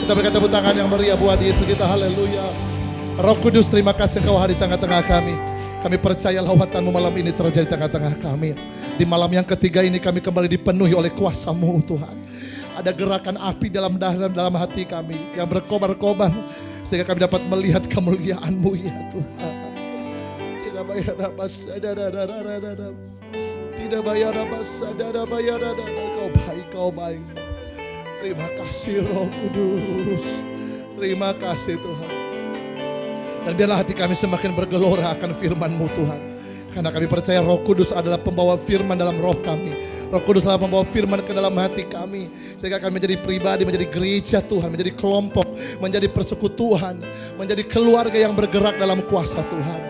Kita berikan tepuk tangan yang meriah buat Yesus kita. Haleluya. Roh Kudus, terima kasih Engkau hadir di tengah-tengah kami. Kami percaya lawatan-Mu malam ini terjadi di tengah-tengah kami. Di malam yang ketiga ini kami kembali dipenuhi oleh kuasa-Mu Tuhan. Ada gerakan api dalam hati kami yang berkobar-kobar sehingga kami dapat melihat kemuliaan-Mu ya Tuhan. Tidak bayar apa sadar. Tidak bayar apa sadar. Kau baik. Terima kasih Roh Kudus. Terima kasih Tuhan. Dan biarlah hati kami semakin bergelora akan firman-Mu Tuhan. Karena kami percaya Roh Kudus adalah pembawa firman dalam roh kami. Roh Kudus adalah pembawa firman ke dalam hati kami. Sehingga kami menjadi pribadi, menjadi gereja Tuhan, menjadi kelompok, menjadi persekutuan, menjadi keluarga yang bergerak dalam kuasa Tuhan.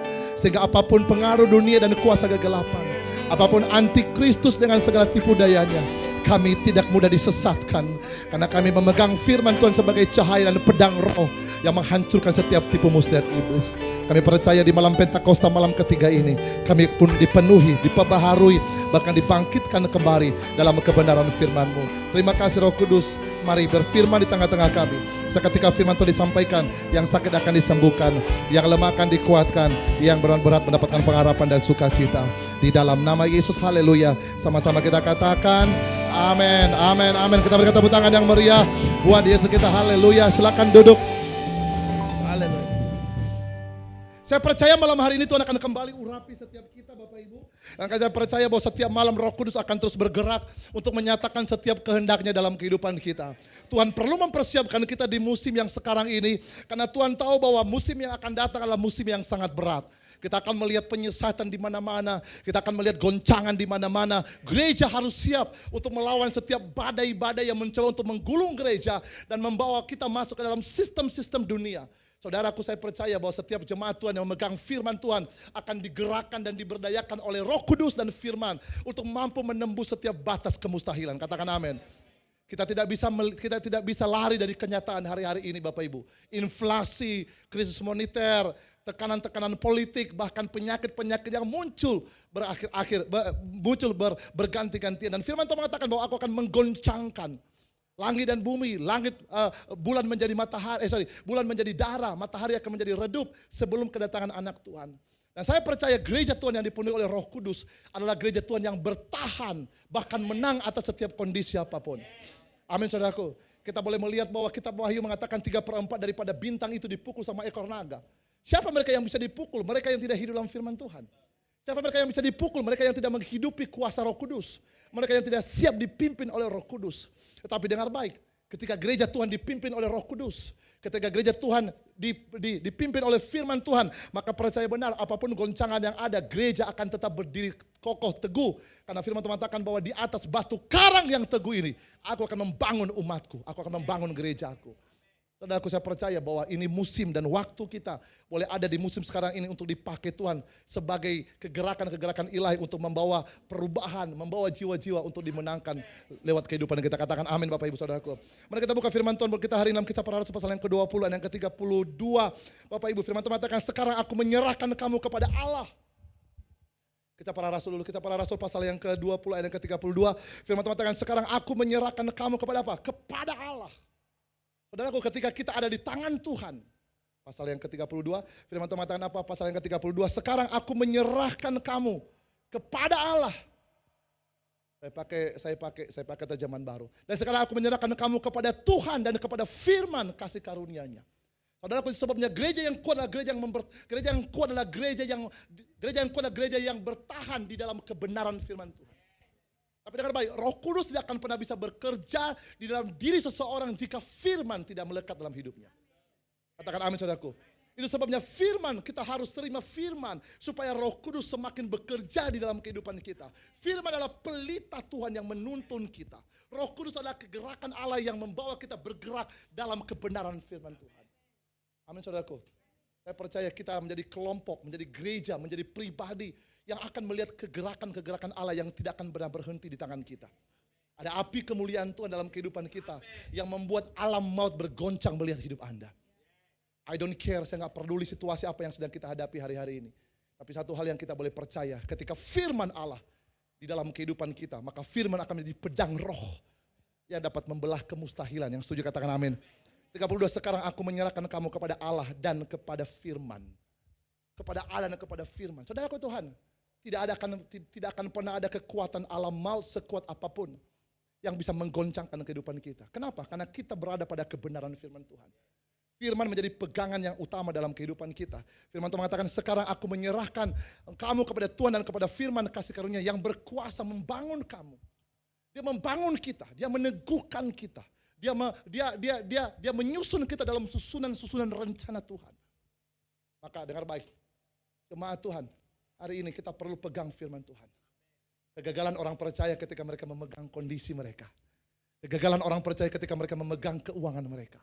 Sehingga apapun pengaruh dunia dan kuasa kegelapan, apapun antikristus dengan segala tipu dayanya, kami tidak mudah disesatkan. Karena kami memegang firman Tuhan sebagai cahaya dan pedang roh yang menghancurkan setiap tipu muslihat iblis. Kami percaya di malam Pentakosta malam ketiga ini, kami pun dipenuhi, diperbaharui, bahkan dibangkitkan kembali dalam kebenaran firman-Mu. Terima kasih Roh Kudus. Mari berfirman di tengah-tengah kami. Seketika firman Tuhan disampaikan, yang sakit akan disembuhkan, yang lemah akan dikuatkan, yang berat mendapatkan pengharapan dan sukacita. Di dalam nama Yesus, haleluya. Sama-sama kita katakan, amin, amin, amin. Kita berikan tepuk tangan yang meriah buat Yesus kita, haleluya. Silakan duduk. Haleluya. Saya percaya malam hari ini Tuhan akan kembali urapi setiap kita Bapak Ibu. Dan saya percaya bahwa setiap malam Roh Kudus akan terus bergerak untuk menyatakan setiap kehendaknya dalam kehidupan kita. Tuhan perlu mempersiapkan kita di musim yang sekarang ini. Karena Tuhan tahu bahwa musim yang akan datang adalah musim yang sangat berat. Kita akan melihat penyesatan di mana-mana. Kita akan melihat goncangan di mana-mana. Gereja harus siap untuk melawan setiap badai-badai yang mencoba untuk menggulung gereja dan membawa kita masuk ke dalam sistem-sistem dunia. Saudaraku, saya percaya bahwa setiap jemaat Tuhan yang memegang firman Tuhan akan digerakkan dan diberdayakan oleh Roh Kudus dan firman untuk mampu menembus setiap batas kemustahilan. Katakan amin. Kita tidak bisa lari dari kenyataan hari-hari ini Bapak Ibu. Inflasi, krisis moneter, tekanan-tekanan politik, bahkan penyakit-penyakit yang muncul berganti-gantian. Dan firman Tuhan mengatakan bahwa aku akan menggoncangkan langit dan bumi, bulan menjadi bulan menjadi darah, matahari akan menjadi redup sebelum kedatangan anak Tuhan. Dan saya percaya gereja Tuhan yang dipenuhi oleh Roh Kudus adalah gereja Tuhan yang bertahan, bahkan menang atas setiap kondisi apapun. Amin saudaraku. Kita boleh melihat bahwa kitab Wahyu mengatakan 3/4 daripada bintang itu dipukul sama ekor naga. Siapa mereka yang bisa dipukul? Mereka yang tidak hidup dalam firman Tuhan. Siapa mereka yang bisa dipukul? Mereka yang tidak menghidupi kuasa Roh Kudus. Mereka yang tidak siap dipimpin oleh Roh Kudus. Tetapi dengar baik, ketika gereja Tuhan dipimpin oleh Roh Kudus, ketika gereja Tuhan dipimpin oleh firman Tuhan, maka percaya benar apapun goncangan yang ada, gereja akan tetap berdiri kokoh teguh. Karena firman Tuhan mengatakan bahwa di atas batu karang yang teguh ini, aku akan membangun umatku, aku akan membangun gerejaku. Saudaraku, saya percaya bahwa ini musim dan waktu kita boleh ada di musim sekarang ini untuk dipakai Tuhan sebagai kegerakan-kegerakan ilahi untuk membawa perubahan, membawa jiwa-jiwa untuk dimenangkan lewat kehidupan kita. Katakan amin Bapak Ibu Saudaraku. Mari kita buka firman Tuhan kita hari ini dalam Kisah Para Rasul pasal yang ke-20 dan yang ke-32. Bapak Ibu, firman Tuhan mengatakan sekarang aku menyerahkan kamu kepada Allah. Kisah Para Rasul dulu, Kisah Para Rasul pasal yang ke-20 ayat yang ke-32. Firman Tuhan mengatakan sekarang aku menyerahkan kamu kepada apa? Kepada Allah. Saudaraku, ketika kita ada di tangan Tuhan, pasal yang ke-32, firman Tuhan mengatakan apa? Pasal yang ke-32, sekarang aku menyerahkan kamu kepada Allah. Saya pakai terjemahan baru. Dan sekarang aku menyerahkan kamu kepada Tuhan dan kepada firman kasih karunia-Nya. Saudaraku, sebabnya gereja yang kuat adalah gereja yang bertahan di dalam kebenaran firman Tuhan. Tapi dengar baik, Roh Kudus tidak akan pernah bisa bekerja di dalam diri seseorang jika firman tidak melekat dalam hidupnya. Katakan amin saudaraku. Itu sebabnya firman, kita harus terima firman supaya Roh Kudus semakin bekerja di dalam kehidupan kita. Firman adalah pelita Tuhan yang menuntun kita. Roh Kudus adalah kegerakan Allah yang membawa kita bergerak dalam kebenaran firman Tuhan. Amin saudaraku. Saya percaya kita menjadi kelompok, menjadi gereja, menjadi pribadi yang akan melihat kegerakan-kegerakan Allah yang tidak akan benar berhenti di tangan kita. Ada api kemuliaan Tuhan dalam kehidupan kita yang membuat alam maut bergoncang melihat hidup Anda. I don't care, saya gak peduli situasi apa yang sedang kita hadapi hari-hari ini. Tapi satu hal yang kita boleh percaya, ketika firman Allah di dalam kehidupan kita, maka firman akan menjadi pedang roh yang dapat membelah kemustahilan. Yang setuju katakan amin. 32, sekarang aku menyerahkan kamu kepada Allah dan kepada firman. Kepada Allah dan kepada firman. Saudaraku Tuhan, tidak akan pernah ada kekuatan alam maut sekuat apapun yang bisa menggoncangkan kehidupan kita. Kenapa? Karena kita berada pada kebenaran firman Tuhan. Firman menjadi pegangan yang utama dalam kehidupan kita. Firman Tuhan mengatakan, sekarang aku menyerahkan kamu kepada Tuhan dan kepada firman kasih karunia yang berkuasa membangun kamu. Dia membangun kita, dia meneguhkan kita. Dia menyusun kita dalam susunan rencana Tuhan. Maka dengar baik, jemaat Tuhan, hari ini kita perlu pegang firman Tuhan. Kegagalan orang percaya ketika mereka memegang kondisi mereka. Kegagalan orang percaya ketika mereka memegang keuangan mereka.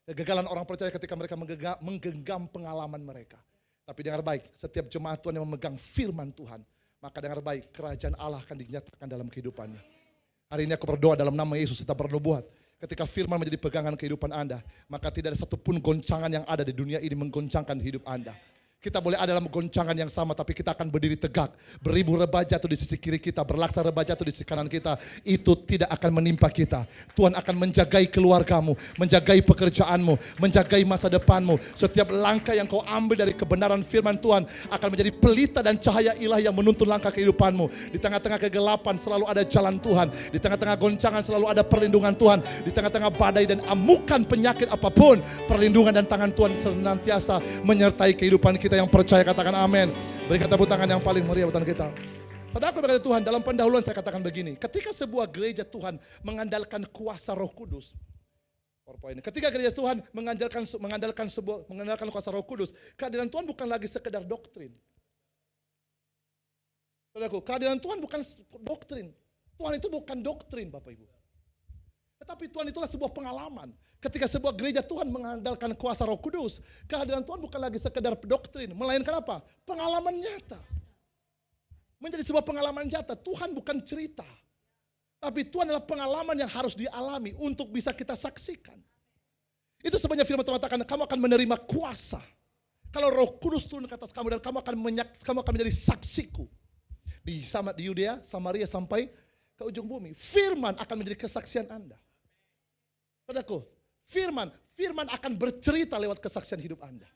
Kegagalan orang percaya ketika mereka menggenggam pengalaman mereka. Tapi dengar baik, setiap jemaat Tuhan yang memegang firman Tuhan, maka dengar baik, kerajaan Allah akan dinyatakan dalam kehidupannya. Hari ini aku berdoa dalam nama Yesus, tetap bernubuat. Ketika firman menjadi pegangan kehidupan Anda, maka tidak ada satupun goncangan yang ada di dunia ini menggoncangkan hidup Anda. Kita boleh ada dalam goncangan yang sama, tapi kita akan berdiri tegak. Beribu rebah jatuh di sisi kiri kita, berlaksa rebah jatuh di sisi kanan kita. Itu tidak akan menimpa kita. Tuhan akan menjagai keluargamu, menjagai pekerjaanmu, menjagai masa depanmu. Setiap langkah yang kau ambil dari kebenaran firman Tuhan akan menjadi pelita dan cahaya ilahi yang menuntun langkah kehidupanmu. Di tengah-tengah kegelapan selalu ada jalan Tuhan. Di tengah-tengah goncangan selalu ada perlindungan Tuhan. Di tengah-tengah badai dan amukan penyakit apapun, perlindungan dan tangan Tuhan senantiasa menyertai kehidupan kita. Yang percaya katakan amin. Berikan tepuk tangan yang paling meriah buat kita. Pada aku berkata Tuhan, dalam pendahuluan saya katakan begini, ketika sebuah gereja Tuhan mengandalkan kuasa Roh Kudus, ketika gereja Tuhan mengandalkan kuasa Roh Kudus, kehadiran Tuhan bukan lagi sekedar doktrin. Saudaraku, kehadiran Tuhan bukan doktrin. Tuhan itu bukan doktrin, Bapak Ibu. Tetapi Tuhan itulah sebuah pengalaman. Ketika sebuah gereja Tuhan mengandalkan kuasa Roh Kudus, kehadiran Tuhan bukan lagi sekedar doktrin, melainkan apa? Pengalaman nyata. Menjadi sebuah pengalaman nyata. Tuhan bukan cerita. Tapi Tuhan adalah pengalaman yang harus dialami untuk bisa kita saksikan. Itu sebabnya firman Tuhan mengatakan, kamu akan menerima kuasa. Kalau Roh Kudus turun ke atas kamu dan kamu akan menjadi saksiku. Di Yudea, Samaria sampai ke ujung bumi. Firman akan menjadi kesaksian Anda. Saudaraku, firman akan bercerita lewat kesaksian hidup Anda.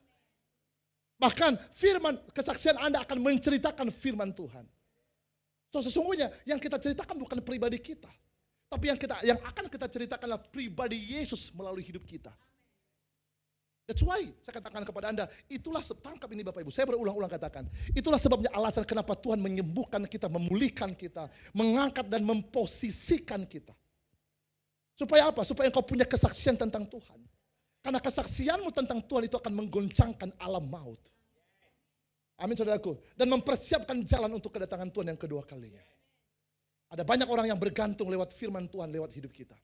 Bahkan kesaksian Anda akan menceritakan firman Tuhan. So, sesungguhnya yang kita ceritakan bukan pribadi kita. Tapi yang akan kita ceritakan adalah pribadi Yesus melalui hidup kita. That's why saya katakan kepada Anda, itulah tangkap ini Bapak Ibu. Saya berulang-ulang katakan, itulah sebabnya alasan kenapa Tuhan menyembuhkan kita, memulihkan kita, mengangkat dan memposisikan kita. Supaya apa? Supaya engkau punya kesaksian tentang Tuhan. Karena kesaksianmu tentang Tuhan itu akan menggoncangkan alam maut. Amin saudaraku. Dan mempersiapkan jalan untuk kedatangan Tuhan yang kedua kalinya. Ada banyak orang yang bergantung lewat firman Tuhan, lewat hidup kita.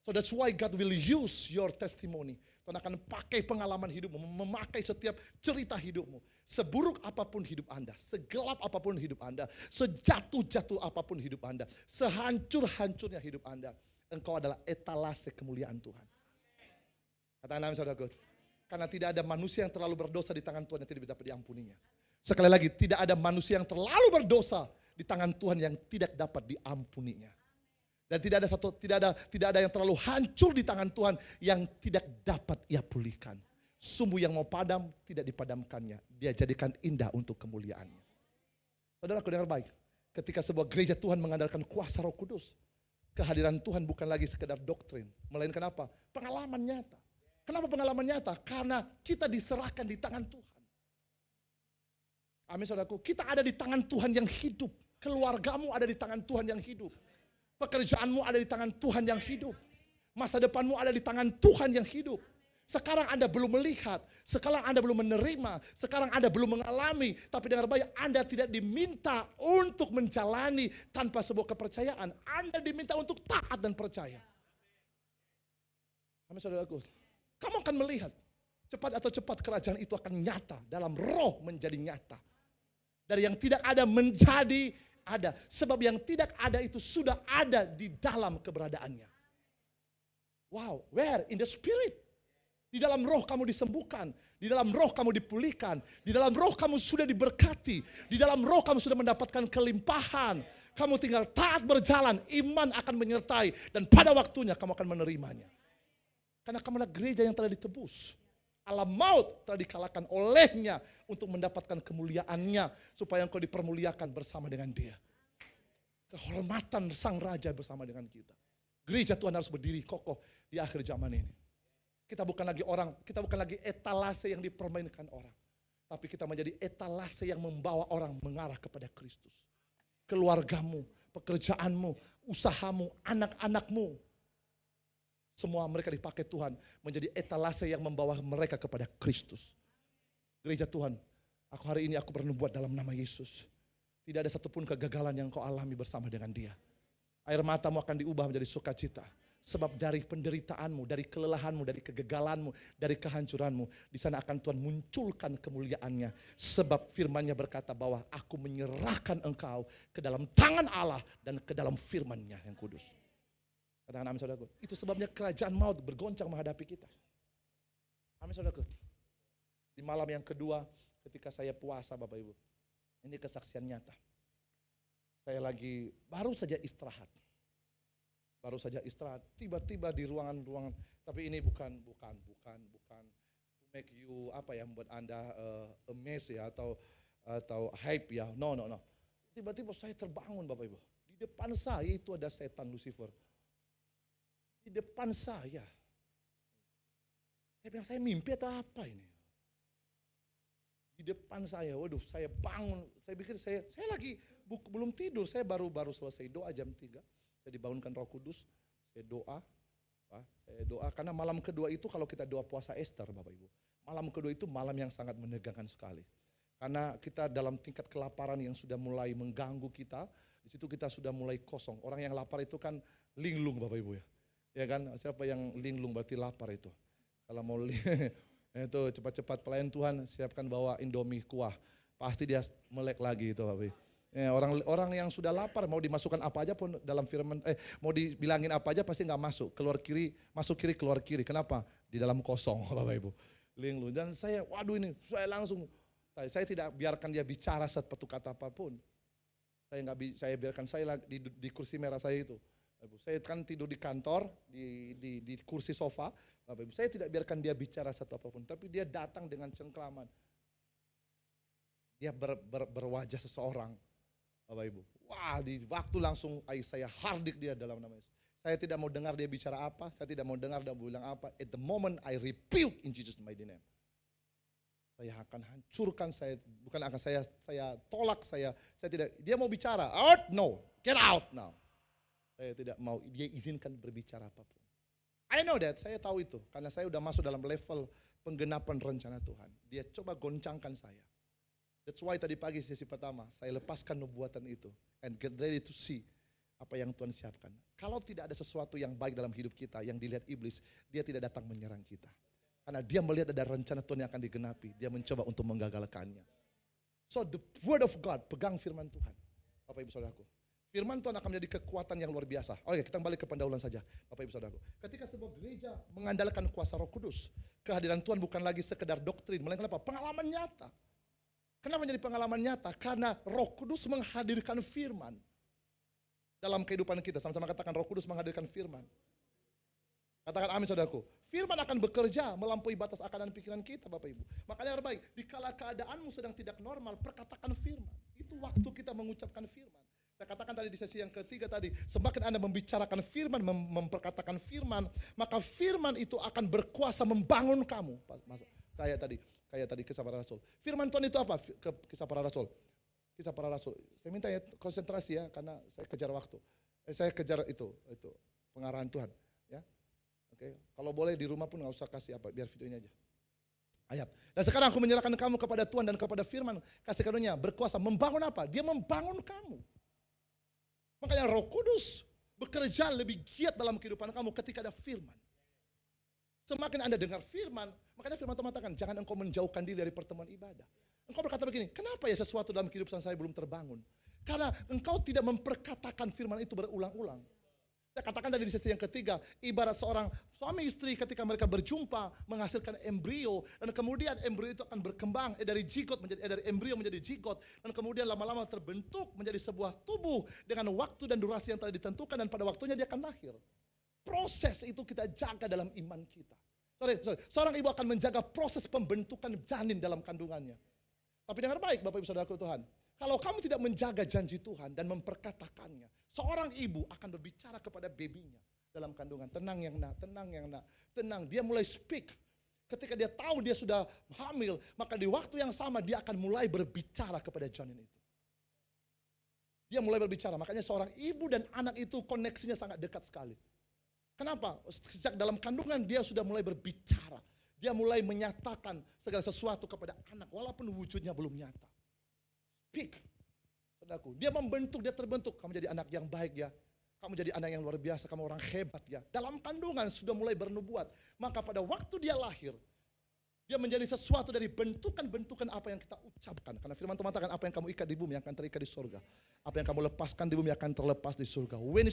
So that's why God will use your testimony. Tuhan akan pakai pengalaman hidupmu, memakai setiap cerita hidupmu. Seburuk apapun hidup Anda, segelap apapun hidup Anda, sejatuh-jatuh apapun hidup Anda, sehancur-hancurnya hidup Anda. Engkau adalah etalase kemuliaan Tuhan. Katakan amin saudaraku. Karena tidak ada manusia yang terlalu berdosa di tangan Tuhan yang tidak dapat diampuninya. Sekali lagi, tidak ada manusia yang terlalu berdosa di tangan Tuhan yang tidak dapat diampuninya. Dan tidak ada yang terlalu hancur di tangan Tuhan yang tidak dapat ia pulihkan. Sumbu yang mau padam tidak dipadamkannya. Dia jadikan indah untuk kemuliaannya. Saudaraku dengar baik. Ketika sebuah gereja Tuhan mengandalkan kuasa Roh Kudus, kehadiran Tuhan bukan lagi sekedar doktrin. Melainkan apa? Pengalaman nyata. Kenapa pengalaman nyata? Karena kita diserahkan di tangan Tuhan. Amin saudaraku. Kita ada di tangan Tuhan yang hidup. Keluargamu ada di tangan Tuhan yang hidup. Pekerjaanmu ada di tangan Tuhan yang hidup. Masa depanmu ada di tangan Tuhan yang hidup. Sekarang Anda belum melihat, sekarang Anda belum menerima, sekarang Anda belum mengalami. Tapi dengar baik, Anda tidak diminta untuk menjalani tanpa sebuah kepercayaan. Anda diminta untuk taat dan percaya. Amin saudaraku. Kamu akan melihat, cepat atau cepat kerajaan itu akan nyata. Dalam roh menjadi nyata. Dari yang tidak ada menjadi ada. Sebab yang tidak ada itu sudah ada di dalam keberadaannya. Wow, where? In the spirit. Di dalam roh kamu disembuhkan. Di dalam roh kamu dipulihkan. Di dalam roh kamu sudah diberkati. Di dalam roh kamu sudah mendapatkan kelimpahan. Kamu tinggal taat berjalan. Iman akan menyertai. Dan pada waktunya kamu akan menerimanya. Karena kamu adalah gereja yang telah ditebus. Alam maut telah dikalahkan olehnya untuk mendapatkan kemuliaannya. Supaya engkau dipermuliakan bersama dengan dia. Kehormatan sang raja bersama dengan kita. Gereja Tuhan harus berdiri kokoh di akhir zaman ini. Kita bukan lagi etalase yang dipermainkan orang. Tapi kita menjadi etalase yang membawa orang mengarah kepada Kristus. Keluargamu, pekerjaanmu, usahamu, anak-anakmu. Semua mereka dipakai Tuhan menjadi etalase yang membawa mereka kepada Kristus. Gereja Tuhan, hari ini aku bernubuat dalam nama Yesus. Tidak ada satupun kegagalan yang kau alami bersama dengan dia. Air matamu akan diubah menjadi sukacita. Sebab dari penderitaanmu, dari kelelahanmu, dari kegagalanmu, dari kehancuranmu, di sana akan Tuhan munculkan kemuliaannya. Sebab firman-Nya berkata bahwa aku menyerahkan engkau ke dalam tangan Allah dan ke dalam firman-Nya yang kudus. Katakan amin saudaraku. Itu sebabnya kerajaan maut bergoncang menghadapi kita. Amin saudaraku. Di malam yang kedua ketika saya puasa Bapak Ibu. Ini kesaksian nyata. Saya lagi baru saja istirahat. Tiba-tiba di ruangan-ruangan, tapi ini bukan to make you membuat Anda amazed ya atau hype ya. No. Tiba-tiba saya terbangun Bapak Ibu. Di depan saya itu ada setan Lucifer. Di depan saya. Saya bilang saya mimpi atau apa ini? Di depan saya, waduh saya bangun. Saya pikir saya lagi belum tidur, saya baru selesai doa jam 3. Saya dibangunkan Roh Kudus, saya doa karena malam kedua itu kalau kita doa puasa Ester Bapak Ibu. Malam kedua itu malam yang sangat menegangkan sekali. Karena kita dalam tingkat kelaparan yang sudah mulai mengganggu kita, di situ kita sudah mulai kosong. Orang yang lapar itu kan linglung Bapak Ibu ya. Ya kan, siapa yang linglung berarti lapar itu. Kalau mau itu cepat-cepat pelayan Tuhan siapkan bawa Indomie kuah. Pasti dia melek lagi itu Bapak Ibu. Ya, orang yang sudah lapar mau dimasukkan apa aja pun dalam firman mau dibilangin apa aja pasti nggak masuk, keluar kiri masuk kiri keluar kiri. Kenapa? Di dalam kosong Bapak Ibu. Linglung. Dan saya saya tidak biarkan dia bicara satu kata apapun. Saya biarkan saya di kursi merah saya itu. Saya kan tidur di kantor di kursi sofa Bapak Ibu. Saya tidak biarkan dia bicara satu apapun, tapi dia datang dengan cengkraman. Dia berwajah seseorang. Bapak Ibu, di waktu langsung saya hardik dia dalam nama Yesus. Saya tidak mau dengar dia bicara apa, saya tidak mau dengar dia bilang apa. At the moment I rebuke in Jesus mighty name. Saya akan hancurkan, saya tolak, saya tidak, dia mau bicara, out, no, get out now. Saya tidak mau dia izinkan berbicara apapun. I know that, saya tahu itu, karena saya udah masuk dalam level penggenapan rencana Tuhan. Dia coba goncangkan saya. That's why tadi pagi sesi pertama saya lepaskan nubuatan itu and get ready to see apa yang Tuhan siapkan. Kalau tidak ada sesuatu yang baik dalam hidup kita yang dilihat iblis, dia tidak datang menyerang kita. Karena dia melihat ada rencana Tuhan yang akan digenapi, dia mencoba untuk menggagalkannya. So the word of God, pegang firman Tuhan. Bapak Ibu Saudaraku, firman Tuhan akan menjadi kekuatan yang luar biasa. Oke, kita kembali ke pendahuluan saja Bapak Ibu Saudaraku. Ketika sebuah gereja mengandalkan kuasa Roh Kudus, kehadiran Tuhan bukan lagi sekedar doktrin, melainkan apa? Pengalaman nyata. Kenapa menjadi pengalaman nyata? Karena Roh Kudus menghadirkan firman dalam kehidupan kita. Sama-sama katakan Roh Kudus menghadirkan firman. Katakan amin saudaraku. Firman akan bekerja melampaui batas akal dan pikiran kita Bapak Ibu. Makanya terbaik, dikala keadaanmu sedang tidak normal, perkatakan firman. Itu waktu kita mengucapkan firman. Saya katakan tadi di sesi yang ketiga tadi, semakin Anda membicarakan firman, memperkatakan firman, maka firman itu akan berkuasa membangun kamu. Kayak tadi Kisah Para Rasul. Firman Tuhan itu apa? Kisah Para Rasul. Kisah Para Rasul. Saya minta ya konsentrasi ya karena saya kejar waktu. Saya kejar itu pengarahan Tuhan. Ya, oke. Kalau boleh di rumah pun nggak usah kasih apa, biar videonya aja. Ayat. Dan sekarang aku menyerahkan kamu kepada Tuhan dan kepada firman. Kasih karunia berkuasa membangun apa? Dia membangun kamu. Makanya Roh Kudus bekerja lebih giat dalam kehidupan kamu ketika ada firman. Semakin Anda dengar firman, makanya firman Tuhan mengatakan, jangan engkau menjauhkan diri dari pertemuan ibadah. Engkau berkata begini, kenapa ya sesuatu dalam kehidupan saya belum terbangun? Karena engkau tidak memperkatakan firman itu berulang-ulang. Saya katakan tadi di sesi yang ketiga, ibarat seorang suami istri ketika mereka berjumpa, menghasilkan embrio, dan kemudian embrio itu akan berkembang dari embrio menjadi zigot, dan kemudian lama-lama terbentuk menjadi sebuah tubuh dengan waktu dan durasi yang telah ditentukan, dan pada waktunya dia akan lahir. Proses itu kita jaga dalam iman kita. Seorang ibu akan menjaga proses pembentukan janin dalam kandungannya. Tapi dengar baik Bapak Ibu Saudaraku Tuhan. Kalau kamu tidak menjaga janji Tuhan dan memperkatakannya, seorang ibu akan berbicara kepada babynya dalam kandungan. Tenang yang nak, tenang yang nak, tenang. Dia mulai speak. Ketika dia tahu dia sudah hamil, maka di waktu yang sama dia akan mulai berbicara kepada janin itu. Dia mulai berbicara, makanya seorang ibu dan anak itu koneksinya sangat dekat sekali. Kenapa? Sejak dalam kandungan dia sudah mulai berbicara. Dia mulai menyatakan segala sesuatu kepada anak, walaupun wujudnya belum nyata. Speak. Saudaraku, dia membentuk, dia terbentuk. Kamu jadi anak yang baik ya. Kamu jadi anak yang luar biasa, kamu orang hebat ya. Dalam kandungan sudah mulai bernubuat. Maka pada waktu dia lahir, dia menjadi sesuatu dari bentukan-bentukan apa yang kita ucapkan. Karena firman Tuhan mengatakan apa yang kamu ikat di bumi akan terikat di surga. Apa yang kamu lepaskan di bumi akan terlepas di surga. When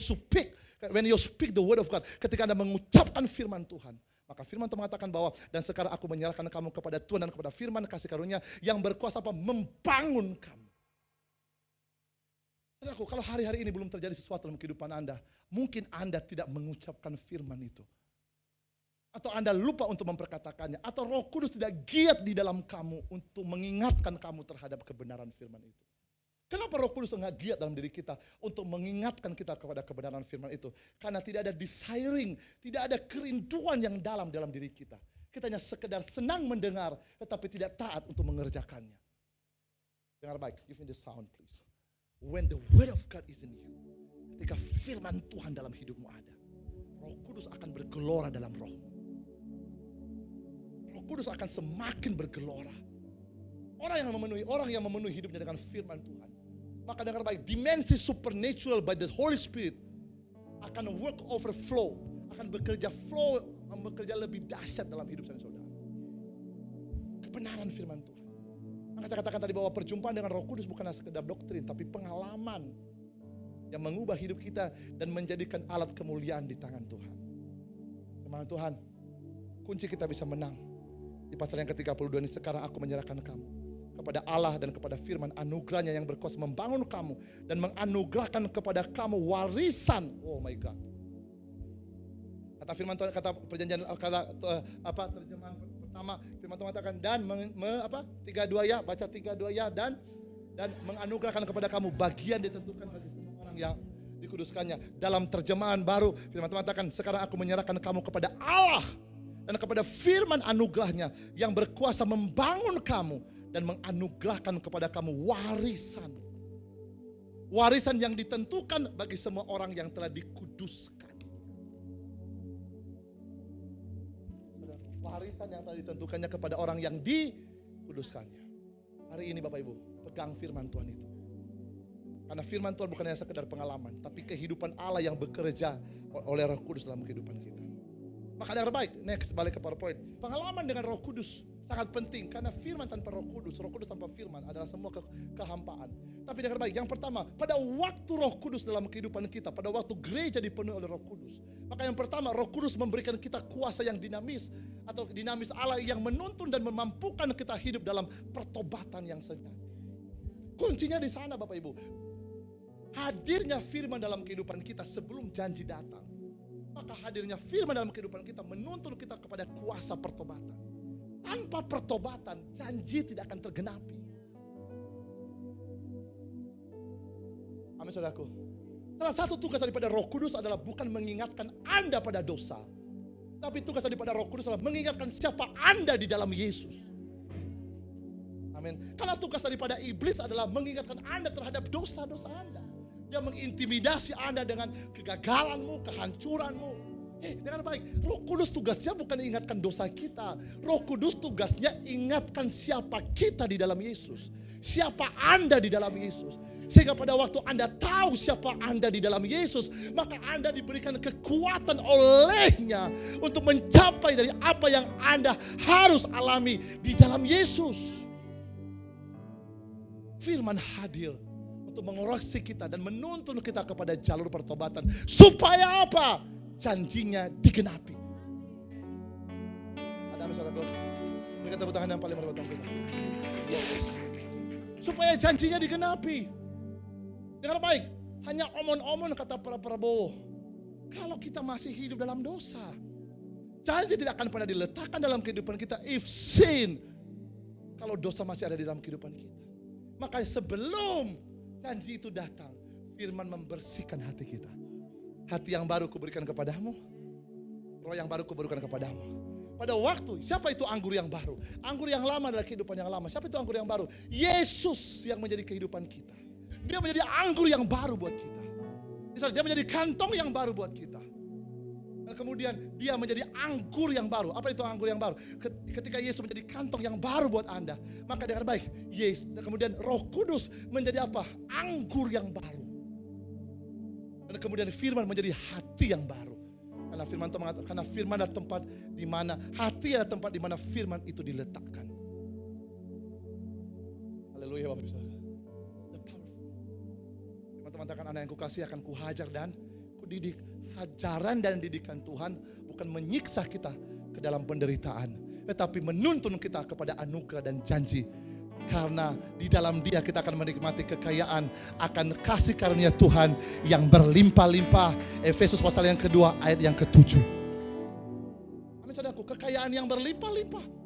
you speak the word of God, ketika Anda mengucapkan firman Tuhan, maka firman Tuhan mengatakan bahwa dan sekarang aku menyerahkan kamu kepada Tuhan dan kepada firman kasih karunia yang berkuasa apa? Membangun kamu. Saudaraku, kalau hari-hari ini belum terjadi sesuatu dalam kehidupan Anda, mungkin Anda tidak mengucapkan firman itu. Atau Anda lupa untuk memperkatakannya. Atau Roh Kudus tidak giat di dalam kamu untuk mengingatkan kamu terhadap kebenaran firman itu. Kenapa Roh Kudus enggak giat dalam diri kita untuk mengingatkan kita kepada kebenaran firman itu? Karena tidak ada desiring, tidak ada kerinduan yang dalam diri kita. Kita hanya sekedar senang mendengar, tetapi tidak taat untuk mengerjakannya. Dengar baik, give me the sound please. When the word of God is in you, ketika firman Tuhan dalam hidupmu ada, Roh Kudus akan bergelora dalam rohmu. Roh Kudus akan semakin bergelora. Orang yang memenuhi hidupnya dengan firman Tuhan, maka dengar baik, dimensi supernatural by the Holy Spirit akan work overflow, akan bekerja lebih dahsyat dalam hidup saudara. Kebenaran firman Tuhan. Maka saya katakan tadi bahwa perjumpaan dengan Roh Kudus bukanlah sekedar doktrin, tapi pengalaman yang mengubah hidup kita dan menjadikan alat kemuliaan di tangan Tuhan. Firman Tuhan, kunci kita bisa menang. Di pasal yang ke-32 ini, sekarang aku menyerahkan kamu kepada Allah dan kepada firman anugerahnya yang berkuasa membangun kamu dan menganugerahkan kepada kamu warisan. Oh my God. Kata firman Tuhan, kata perjanjian, terjemahan pertama, firman Tuhan mengatakan dan 32 ya, baca 32 ya, dan menganugerahkan kepada kamu bagian ditentukan bagi semua orang yang dikuduskannya. Dalam terjemahan baru, firman Tuhan mengatakan sekarang aku menyerahkan kamu kepada Allah dan kepada firman anugerahnya yang berkuasa membangun kamu dan menganugerahkan kepada kamu warisan. Warisan yang ditentukan bagi semua orang yang telah dikuduskan. Warisan yang telah ditentukannya kepada orang yang dikuduskannya. Hari ini Bapak Ibu, pegang firman Tuhan itu. Karena firman Tuhan bukan hanya sekedar pengalaman, tapi kehidupan Allah yang bekerja oleh Roh Kudus dalam kehidupan kita. Maka dengar baik, next balik ke PowerPoint. Pengalaman dengan Roh Kudus sangat penting, karena firman tanpa Roh Kudus tanpa firman adalah semua kehampaan. Tapi dengar baik, yang pertama, pada waktu Roh Kudus dalam kehidupan kita, pada waktu gereja dipenuhi oleh Roh Kudus, maka yang pertama, Roh Kudus memberikan kita kuasa yang dinamis, atau dinamis Allah yang menuntun dan memampukan kita hidup dalam pertobatan yang sejati. Kuncinya di sana Bapak Ibu. Hadirnya firman dalam kehidupan kita sebelum janji datang. Maka hadirnya firman dalam kehidupan kita menuntun kita kepada kuasa pertobatan. Tanpa pertobatan, janji tidak akan tergenapi. Amin saudaraku. Salah satu tugas daripada Roh Kudus adalah bukan mengingatkan Anda pada dosa, tapi tugas daripada Roh Kudus adalah mengingatkan siapa Anda di dalam Yesus. Amin. Karena tugas daripada iblis adalah mengingatkan Anda terhadap dosa-dosa Anda. Dia mengintimidasi Anda dengan kegagalanmu, kehancuranmu. Dengan baik, Roh Kudus tugasnya bukan ingatkan dosa kita. Roh Kudus tugasnya ingatkan siapa kita di dalam Yesus. Siapa Anda di dalam Yesus. Sehingga pada waktu Anda tahu siapa Anda di dalam Yesus, maka Anda diberikan kekuatan olehnya untuk mencapai dari apa yang Anda harus alami di dalam Yesus. Firman hadir untuk mengoreksi kita dan menuntun kita kepada jalur pertobatan. Supaya apa? Janjinya digenapi. Ada saudaraku? Berikan tepuk tangan yang paling meriah buat kita. Yes. Supaya janjinya digenapi. Dengar baik, hanya omon-omon kata para Prabowo. kalau kita masih hidup dalam dosa. Janji tidak akan pernah diletakkan dalam kehidupan kita if sin, kalau dosa masih ada di dalam kehidupan kita. Makanya sebelum janji itu datang, firman membersihkan hati kita. Hati yang baru kuberikan kepadamu, roh yang baru kuberikan kepadamu. Pada waktu, siapa itu anggur yang baru? Anggur yang lama adalah kehidupan yang lama. Siapa itu anggur yang baru? Yesus yang menjadi kehidupan kita. Dia menjadi anggur yang baru buat kita. Misalnya dia menjadi kantong yang baru buat kita. Dan kemudian dia menjadi anggur yang baru. Apa itu anggur yang baru? Ketika Yesus menjadi kantong yang baru buat Anda, maka dengan baik, Yesus, dan kemudian Roh Kudus menjadi apa? Anggur yang baru. Dan kemudian firman menjadi hati yang baru. Karena firman adalah tempat di mana hati adalah tempat di mana firman itu diletakkan. Haleluya Bapak Ibu Saudara. The powerful. Teman-teman katakan, anak yang kukasih akan kuhajar dan kudidik. Hajaran dan didikan Tuhan bukan menyiksa kita ke dalam penderitaan, tetapi menuntun kita kepada anugerah dan janji. Karena di dalam Dia kita akan menikmati kekayaan akan kasih karunia Tuhan yang berlimpah-limpah. Efesus pasal yang kedua ayat yang ke-7. Amin saudaraku, kekayaan yang berlimpah-limpah.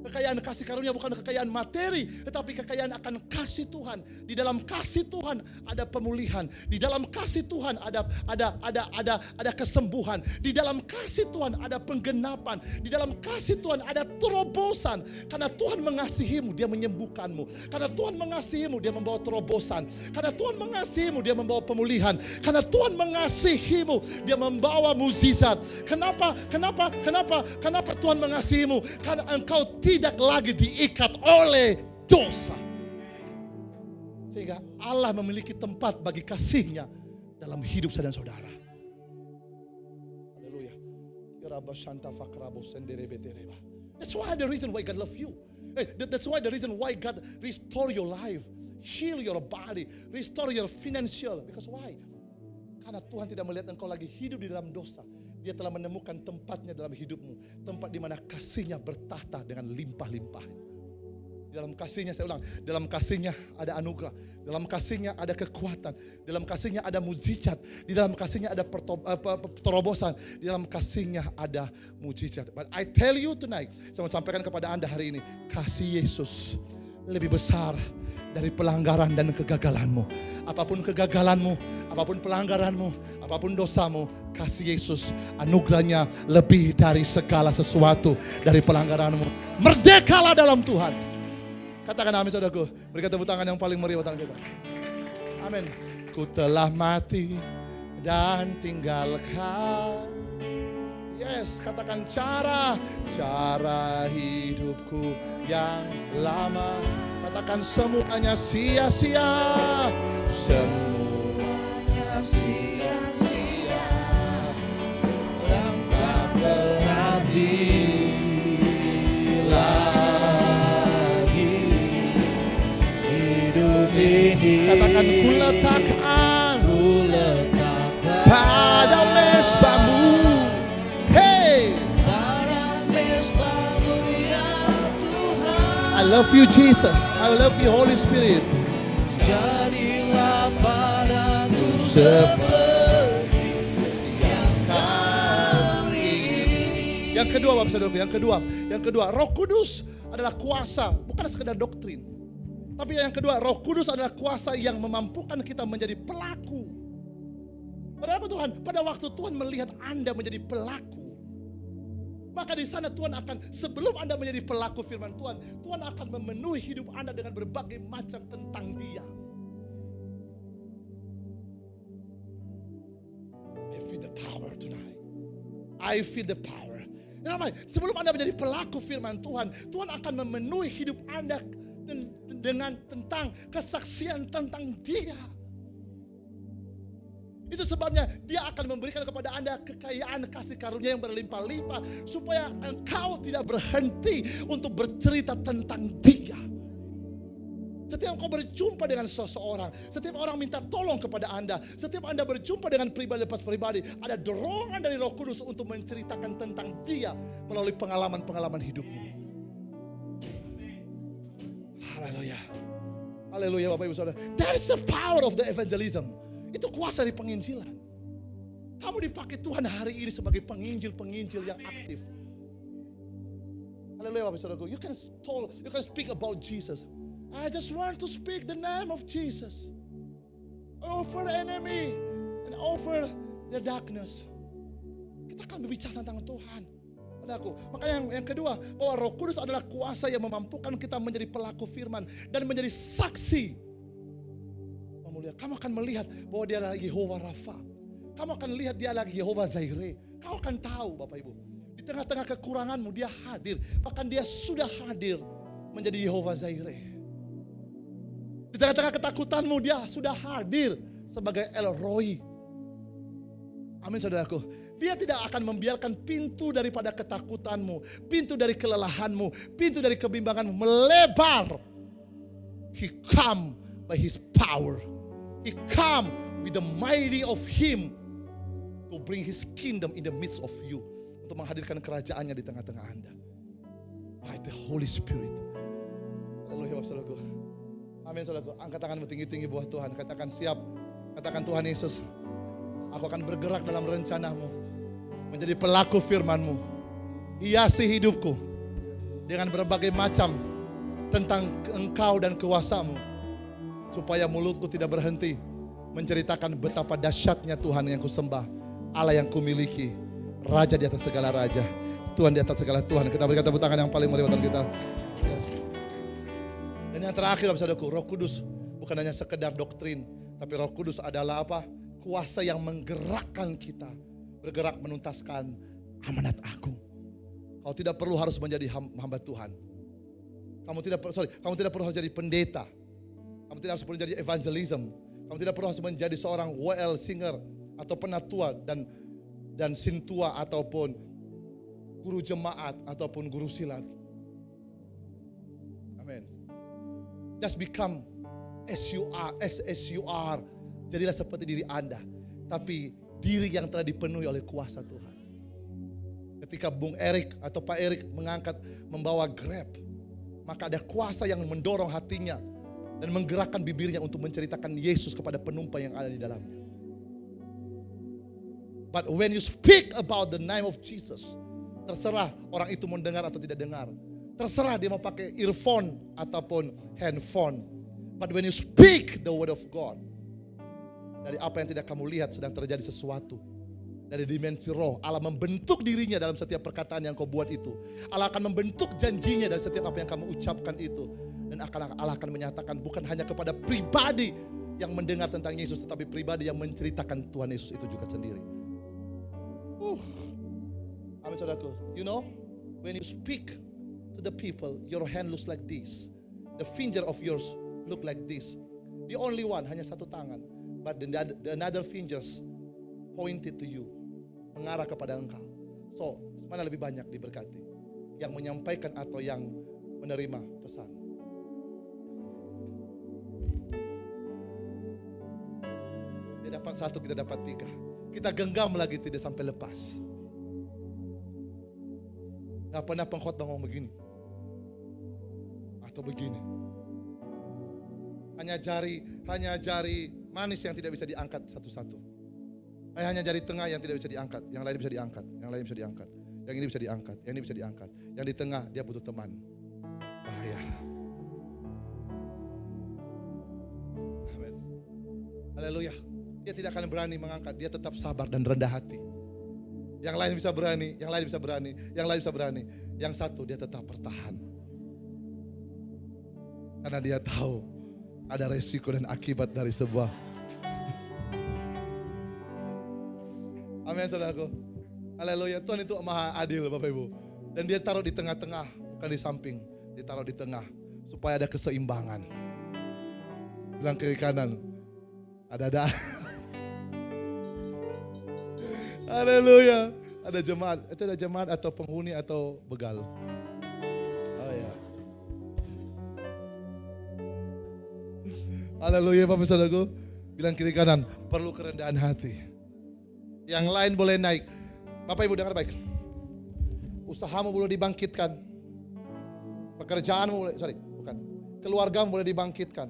Kekayaan kasih karunia bukan kekayaan materi, tetapi kekayaan akan kasih Tuhan. Di dalam kasih Tuhan ada pemulihan. Di dalam kasih Tuhan ada kesembuhan. Di dalam kasih Tuhan ada penggenapan. Di dalam kasih Tuhan ada terobosan. Karena Tuhan mengasihimu, Dia menyembuhkanmu. Karena Tuhan mengasihimu, Dia membawa terobosan. Karena Tuhan mengasihimu, Dia membawa pemulihan. Karena Tuhan mengasihimu, Dia membawa mukjizat. Kenapa Tuhan mengasihimu? Karena engkau tidak lagi diikat oleh dosa. Sehingga Allah memiliki tempat bagi kasih-Nya dalam hidup saya dan saudara. Haleluya. That's why the reason why God love you. That's why the reason why God restore your life, heal your body, restore your financial. Because why? Karena Tuhan tidak melihat engkau lagi hidup di dalam dosa. Dia telah menemukan tempatnya dalam hidupmu. Tempat di mana kasih-Nya bertahta dengan limpah-limpah. Di dalam kasih-Nya, saya ulang, dalam kasih-Nya ada anugerah. Dalam kasih-Nya ada kekuatan. Dalam kasih-Nya ada mukjizat. Di dalam kasih-Nya ada terobosan. Di dalam kasih-Nya ada mukjizat. But I tell you tonight, saya mau sampaikan kepada Anda hari ini, kasih Yesus lebih besar dari pelanggaran dan kegagalanmu. Apapun kegagalanmu, apapun pelanggaranmu, apapun dosamu, kasih Yesus, anugerahnya lebih dari segala sesuatu dari pelanggaranmu. Merdekalah dalam Tuhan. Katakan amin saudaraku. Berikan tepuk tangan yang paling meriah buat kita. Amin. Ku telah mati dan tinggalkan. Yes, katakan cara hidupku yang lama. Katakan semuanya sia-sia. Semuanya sia-sia. Dan tak berarti lagi hidup ini. Katakan ku letakkan pada mesbahmu. I love you Jesus. I love you Holy Spirit. Jadilah padaku seperti yang kau ingini. Yang kedua Bapak Saudaraku, yang kedua, Roh Kudus adalah kuasa, bukan sekedar doktrin. Tapi yang kedua, Roh Kudus adalah kuasa yang memampukan kita menjadi pelaku. Saudaraku Tuhan, pada waktu Tuhan melihat Anda menjadi pelaku, maka di sana Tuhan akan, sebelum Anda menjadi pelaku firman Tuhan, Tuhan akan memenuhi hidup Anda dengan berbagai macam tentang Dia. I feel the power tonight. I feel the power. Sebelum Anda menjadi pelaku firman Tuhan, Tuhan akan memenuhi hidup Anda dengan tentang kesaksian tentang Dia. Itu sebabnya Dia akan memberikan kepada Anda kekayaan kasih karunia yang berlimpah-limpah, supaya engkau tidak berhenti untuk bercerita tentang Dia. Setiap engkau berjumpa dengan seseorang, setiap orang minta tolong kepada Anda, setiap Anda berjumpa dengan pribadi lepas pribadi, ada dorongan dari Roh Kudus untuk menceritakan tentang Dia melalui pengalaman-pengalaman hidupmu. Haleluya. Haleluya Bapak Ibu Saudara. That is the power of the evangelism. Itu kuasa dari penginjilan. Kamu dipakai Tuhan hari ini sebagai penginjil-penginjil yang aktif. Haleluya Bapak Saudaraku. You can speak about Jesus. I just want to speak the name of Jesus over the enemy and over the darkness. Kita akan berbicara tentang Tuhan. Saudaraku, makanya yang kedua, bahwa Roh Kudus adalah kuasa yang memampukan kita menjadi pelaku firman dan menjadi saksi. Kamu akan melihat bahwa dia adalah Yehova Rafa. Kamu akan lihat dia adalah Yehova Zaire. Kamu akan tahu Bapak Ibu, di tengah-tengah kekuranganmu dia hadir. Bahkan dia sudah hadir menjadi Yehova Zaire. Di tengah-tengah ketakutanmu dia sudah hadir sebagai El Roi. Amin saudaraku. Dia tidak akan membiarkan pintu daripada ketakutanmu, pintu dari kelelahanmu, pintu dari kebimbanganmu melebar. He come by His power. He come with the mighty of Him to bring His kingdom in the midst of you. Untuk menghadirkan kerajaannya di tengah-tengah Anda. By the Holy Spirit. Haleluya saudaraku. Amin saudaraku. Angkat tanganmu tinggi-tinggi buat Tuhan. Katakan siap. Katakan Tuhan Yesus, aku akan bergerak dalam rencanamu. Menjadi pelaku firman-Mu. Hiasi hidupku dengan berbagai macam tentang Engkau dan kuasa-Mu. Supaya mulutku tidak berhenti menceritakan betapa dahsyatnya Tuhan yang kusembah. Allah yang kumiliki. Raja di atas segala raja. Tuhan di atas segala Tuhan. Kita berikan tepuk tangan yang paling meriah buat kita. Yes. Dan yang terakhir saudaraku, Roh Kudus bukan hanya sekedar doktrin. Tapi Roh Kudus adalah apa? Kuasa yang menggerakkan kita. Bergerak menuntaskan amanat agung. Kau tidak perlu harus menjadi hamba Tuhan. Kamu tidak perlu harus jadi pendeta. Kamu tidak harus menjadi evangelism. Kamu tidak perlu harus menjadi seorang WL singer atau penatua dan sintua ataupun guru jemaat ataupun guru silat. Amin. Just become as you are. Jadilah seperti diri Anda. Tapi diri yang telah dipenuhi oleh kuasa Tuhan. Ketika Bung Erik atau Pak Erik membawa Grab, maka ada kuasa yang mendorong hatinya dan menggerakkan bibirnya untuk menceritakan Yesus kepada penumpang yang ada di dalamnya. But when you speak about the name of Jesus, terserah orang itu mendengar atau tidak dengar. Terserah dia mau pakai earphone ataupun handphone. But when you speak the word of God, dari apa yang tidak kamu lihat sedang terjadi sesuatu. Dari dimensi roh, Allah membentuk dirinya dalam setiap perkataan yang kau buat itu. Allah akan membentuk janjinya dari setiap apa yang kamu ucapkan itu. Dan Allah akan menyatakan bukan hanya kepada pribadi yang mendengar tentang Yesus, tetapi pribadi yang menceritakan Tuhan Yesus itu juga sendiri. Amin saudaraku. You know, when you speak to the people, your hand looks like this. The finger of yours look like this. The only one, hanya satu tangan. But the another fingers pointed to you. Mengarah kepada engkau. So, mana lebih banyak diberkati? Yang menyampaikan atau yang menerima pesan? Dia dapat satu, kita dapat tiga. Kita genggam lagi tidak sampai lepas. Gak pernah pengkhotbah ngomong begini. Atau begini. Hanya jari manis yang tidak bisa diangkat satu-satu. Hanya jari tengah yang tidak bisa diangkat. Yang lain bisa diangkat. Yang lain bisa diangkat. Yang ini bisa diangkat. Yang ini bisa diangkat. Yang di tengah dia butuh teman. Bahaya. Amin. Haleluya. Dia tidak akan berani mengangkat. Dia tetap sabar dan rendah hati. Yang lain bisa berani. Yang lain bisa berani. Yang lain bisa berani. Yang satu dia tetap bertahan. Karena dia tahu ada resiko dan akibat dari sebuah. Amin saudaraku. Haleluya. Tuhan itu maha adil Bapak Ibu. Dan dia taruh di tengah-tengah, bukan di samping. Dia taruh di tengah supaya ada keseimbangan. Bilang kiri kanan. Ada. Haleluya. Ada jemaat. Itu ada jemaat atau penghuni atau begal. Oh ya. Haleluya Bapak saudaraku. Bilang kiri kanan. Perlu kerendahan hati. Yang lain boleh naik. Bapak Ibu dengar baik. Usahamu boleh dibangkitkan. Pekerjaanmu boleh, keluargamu boleh dibangkitkan.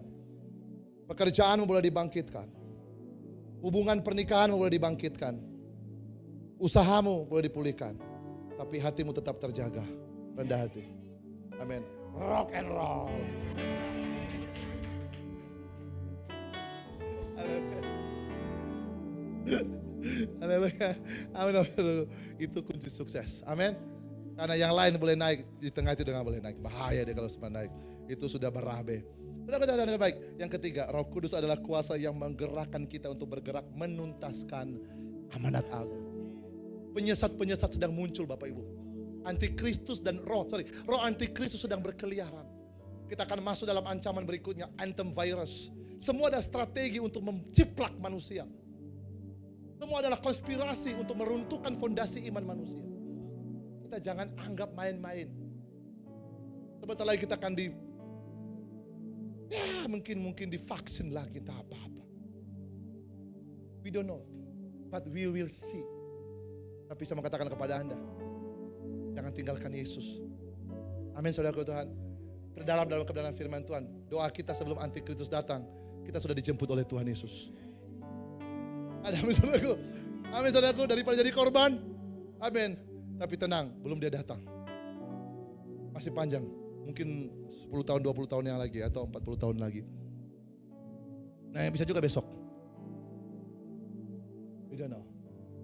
Pekerjaanmu boleh dibangkitkan. Hubungan pernikahanmu boleh dibangkitkan. Usahamu boleh dipulihkan, tapi hatimu tetap terjaga. Rendah hati. Amin. Rock and roll. Haleluya. Amin. Itu kunci sukses. Amin. Karena yang lain boleh naik, di tengah itu nggak boleh naik. Bahaya dia kalau sempat naik. Itu sudah berabe. Sudah kejadian yang baik. Yang ketiga, Roh Kudus adalah kuasa yang menggerakkan kita untuk bergerak menuntaskan amanat agung. Penyesat-penyesat sedang muncul Bapak Ibu. Antikristus dan roh antikristus sedang berkeliaran. Kita akan masuk dalam ancaman berikutnya, anthem virus. Semua ada strategi untuk menciplak manusia. Semua adalah konspirasi untuk meruntuhkan fondasi iman manusia. Kita jangan anggap main-main. Sebentar lagi kita akan mungkin divaksin lagi, entah apa-apa. We don't know, but we will see. Tapi saya mau katakan kepada Anda, jangan tinggalkan Yesus. Amin saudaraku Tuhan. Dalam kebenaran firman Tuhan, doa kita sebelum antikristus datang, kita sudah dijemput oleh Tuhan Yesus. Amin saudaraku. Amin saudaraku, daripada jadi korban. Amin. Tapi tenang, belum dia datang. Masih panjang. Mungkin 10 tahun, 20 tahun yang lagi atau 40 tahun lagi. Nah, bisa juga besok. We don't know.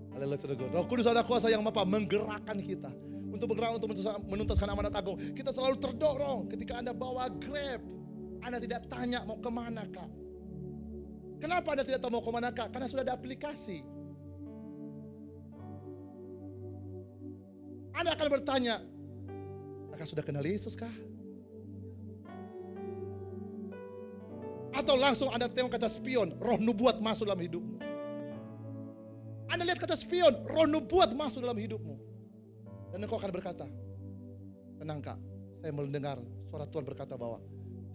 Haleluya saudaraku. Roh Kudus ada kuasa yang menggerakkan kita untuk bergerak untuk menuntaskan amanat agung. Kita selalu terdorong ketika Anda bawa Grab. Anda tidak tanya mau kemana kak. Kenapa Anda tidak tahu mau kemana kak? Karena sudah ada aplikasi. Anda akan bertanya, kakak sudah kenal Yesus kah? Atau langsung Anda tengok kata spion, roh nubuat masuk dalam hidupmu. Anda lihat kata spion, roh nubuat masuk dalam hidupmu. Dan engkau akan berkata, tenang kak, saya mendengar suara Tuhan berkata bahwa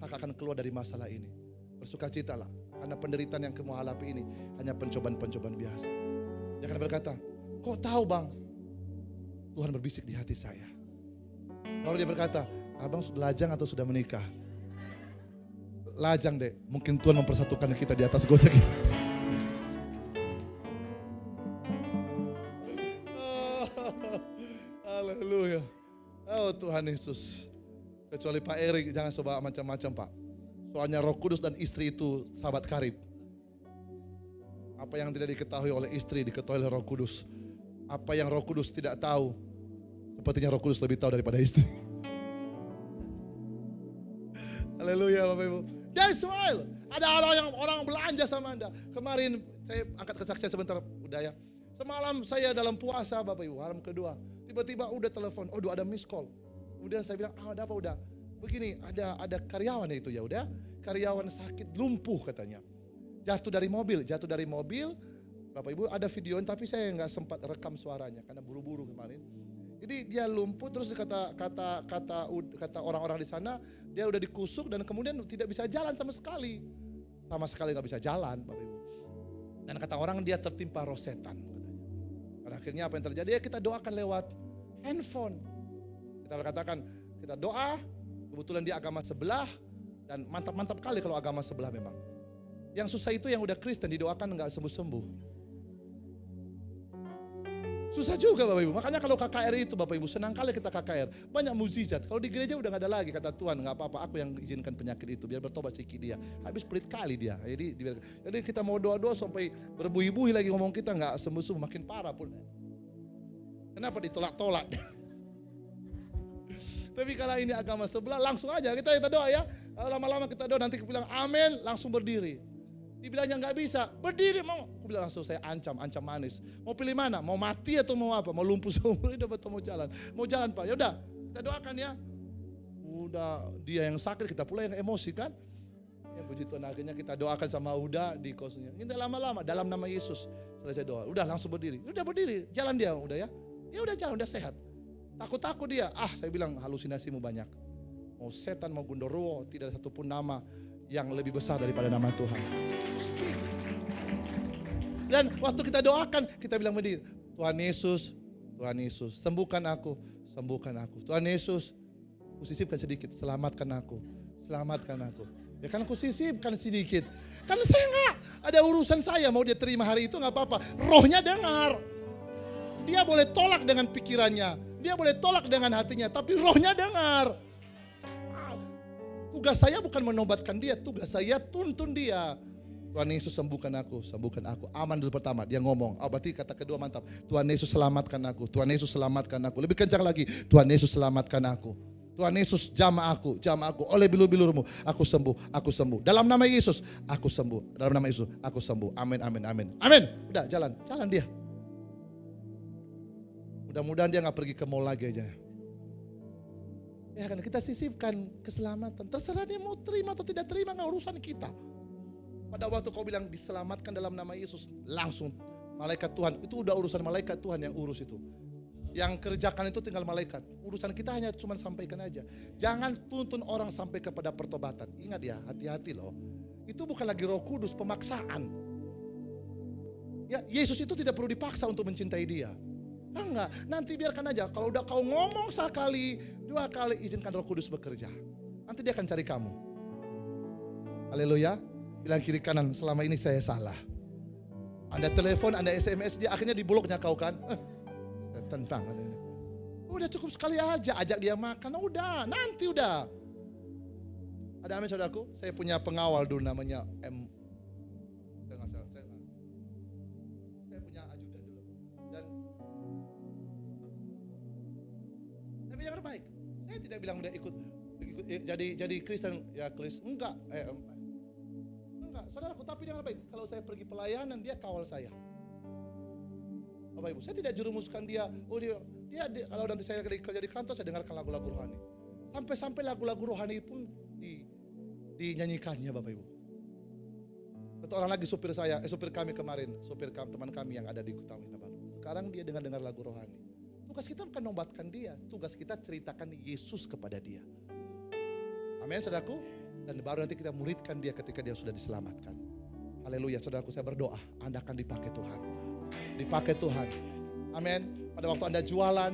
kakak akan keluar dari masalah ini. Bersukacitalah, karena penderitaan yang kamu hadapi ini hanya pencobaan-pencobaan biasa. Dia akan berkata, kok tahu bang? Tuhan berbisik di hati saya. Lalu dia berkata, abang sudah lajang atau sudah menikah? Lajang deh, mungkin Tuhan mempersatukan kita di atas Gojek. Haleluya. Oh Tuhan Yesus. Kecuali Pak Erik jangan coba macam-macam Pak. Soalnya Roh Kudus dan istri itu sahabat karib. Apa yang tidak diketahui oleh istri diketahui oleh Roh Kudus. Apa yang Roh Kudus tidak tahu, sepertinya Roh Kudus lebih tahu daripada istri. Haleluya Bapak Ibu. That's why ada orang belanja sama Anda. Kemarin saya angkat kesaksian sebentar, udah ya. Semalam saya dalam puasa Bapak Ibu, malam kedua. Tiba-tiba udah telepon, ada miss call. Kemudian saya bilang, ada apa udah? Begini, ada karyawan itu ya udah. Karyawan sakit, lumpuh katanya. Jatuh dari mobil. Bapak Ibu ada videoin tapi saya nggak sempat rekam suaranya karena buru-buru kemarin. Jadi dia lumpuh terus kata orang-orang di sana dia udah dikusuk dan kemudian tidak bisa jalan sama sekali nggak bisa jalan Bapak Ibu. Dan kata orang dia tertimpa roh setan katanya. Pada akhirnya apa yang terjadi? Ya kita doakan lewat handphone. Kita berkatakan kita doa. Kebetulan dia agama sebelah dan mantap-mantap kali kalau agama sebelah memang. Yang susah itu yang udah Kristen didoakan nggak sembuh-sembuh. Susah juga Bapak Ibu. Makanya kalau KKR itu Bapak Ibu senang kali kita KKR. Banyak mukjizat. Kalau di gereja udah gak ada lagi kata Tuhan nggak apa-apa. Aku yang izinkan penyakit itu biar bertobat sikit dia. Habis pelit kali dia. Jadi kita mau doa-doa sampai berbuih-buih lagi ngomong kita nggak sembuh-sembuh makin parah pun. Kenapa ditolak-tolak? Tapi kalau ini agama sebelah langsung aja kita doa ya. Lama-lama kita doa nanti bilang amin langsung berdiri. Dibilangnya nggak bisa, berdiri mau. Aku bilang langsung saya ancam manis. Mau pilih mana? Mau mati atau mau apa? Mau lumpuh seumur hidup atau mau jalan? Mau jalan Pak, yaudah kita doakan ya. Udah dia yang sakit, kita pula yang emosi kan. Ya puji Tuhan akhirnya kita doakan sama Uda di kosnya. Ini lama-lama dalam nama Yesus selesai doa. Udah langsung berdiri, udah berdiri, jalan dia udah ya. Ya udah jalan, udah sehat. Takut-takut dia, saya bilang halusinasimu banyak. Mau setan, mau gundurwo, tidak ada satupun nama yang lebih besar daripada nama Tuhan. Dan waktu kita doakan, kita bilang berdiri, Tuhan Yesus, sembuhkan aku. Tuhan Yesus, aku sisipkan sedikit, selamatkan aku. Ya kan aku sisipkan sedikit. Karena saya enggak, ada urusan saya, mau dia terima hari itu enggak apa-apa. Rohnya dengar. Dia boleh tolak dengan pikirannya, dia boleh tolak dengan hatinya, tapi rohnya dengar. Tugas saya bukan menobatkan dia, tugas saya tuntun dia. Tuhan Yesus sembuhkan aku, aman dulu pertama, dia ngomong. Berarti kata kedua mantap, Tuhan Yesus selamatkan aku, Tuhan Yesus selamatkan aku. Lebih kencang lagi, Tuhan Yesus selamatkan aku. Tuhan Yesus jamah aku, oleh bilur-bilurmu, aku sembuh. Dalam nama Yesus, aku sembuh. Dalam nama Yesus, aku sembuh. Amin. Udah jalan dia. Mudah-mudahan dia gak pergi ke mall lagi aja. Ya kan, kita sisipkan keselamatan. Terserah dia mau terima atau tidak terima, gak urusan kita. Pada waktu kau bilang diselamatkan dalam nama Yesus, langsung malaikat Tuhan, itu udah urusan malaikat Tuhan yang urus itu. Yang kerjakan itu tinggal malaikat. Urusan kita hanya cuma sampaikan aja. Jangan tuntun orang sampai kepada pertobatan. Ingat ya, hati-hati loh. Itu bukan lagi Roh Kudus, pemaksaan. Ya, Yesus itu tidak perlu dipaksa untuk mencintai dia. Enggak, nanti biarkan aja. Kalau udah kau ngomong sekali, 2 kali, izinkan Roh Kudus bekerja. Nanti dia akan cari kamu. Haleluya. Bilang kiri kanan, selama ini saya salah. Anda telepon, Anda SMS dia, akhirnya dibloknya kau kan. Tentang. Udah cukup sekali aja, ajak dia makan. Udah, nanti udah. Ada amin saudaraku? Saya punya pengawal dulu namanya M. Saya punya ajudan dulu. Dan saya bilang baik. Saya tidak bilang udah ikut jadi Kristen ya Kristen. Enggak. Enggak, saudaraku, tapi dengan baik. Kalau saya pergi pelayanan, dia kawal saya. Bapak Ibu, saya tidak jurumuskan dia. Dia kalau nanti saya kerja di kantor, saya dengarkan lagu-lagu rohani. Sampai lagu-lagu rohani pun dinyanyikannya, Bapak Ibu. Satu orang lagi supir kami kemarin, teman kami yang ada di Kota Kinabalu. Sekarang dia dengar lagu rohani. Tugas kita bukan nobatkan dia, tugas kita ceritakan Yesus kepada dia. Amin, saudaraku. Dan baru nanti kita muridkan dia ketika dia sudah diselamatkan. Haleluya, saudaraku, saya berdoa, Anda akan dipakai Tuhan. Dipakai Tuhan. Amin. Pada waktu Anda jualan,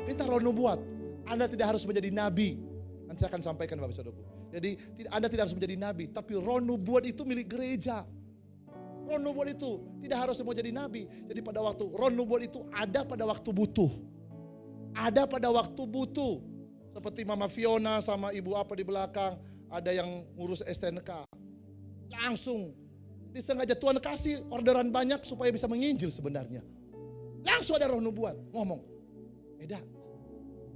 minta roh nubuat. Anda tidak harus menjadi nabi. Nanti saya akan sampaikan Bapak Saudaraku. Jadi Anda tidak harus menjadi nabi, tapi roh nubuat itu milik gereja. Roh nubuat itu tidak harus menjadi nabi. Jadi pada waktu roh nubuat itu ada pada waktu butuh. Ada pada waktu butuh. Seperti Mama Fiona sama Ibu apa di belakang, ada yang ngurus STNK. Langsung disengaja Tuhan kasih orderan banyak supaya bisa menginjil sebenarnya. Langsung ada roh nubuat ngomong, Eda,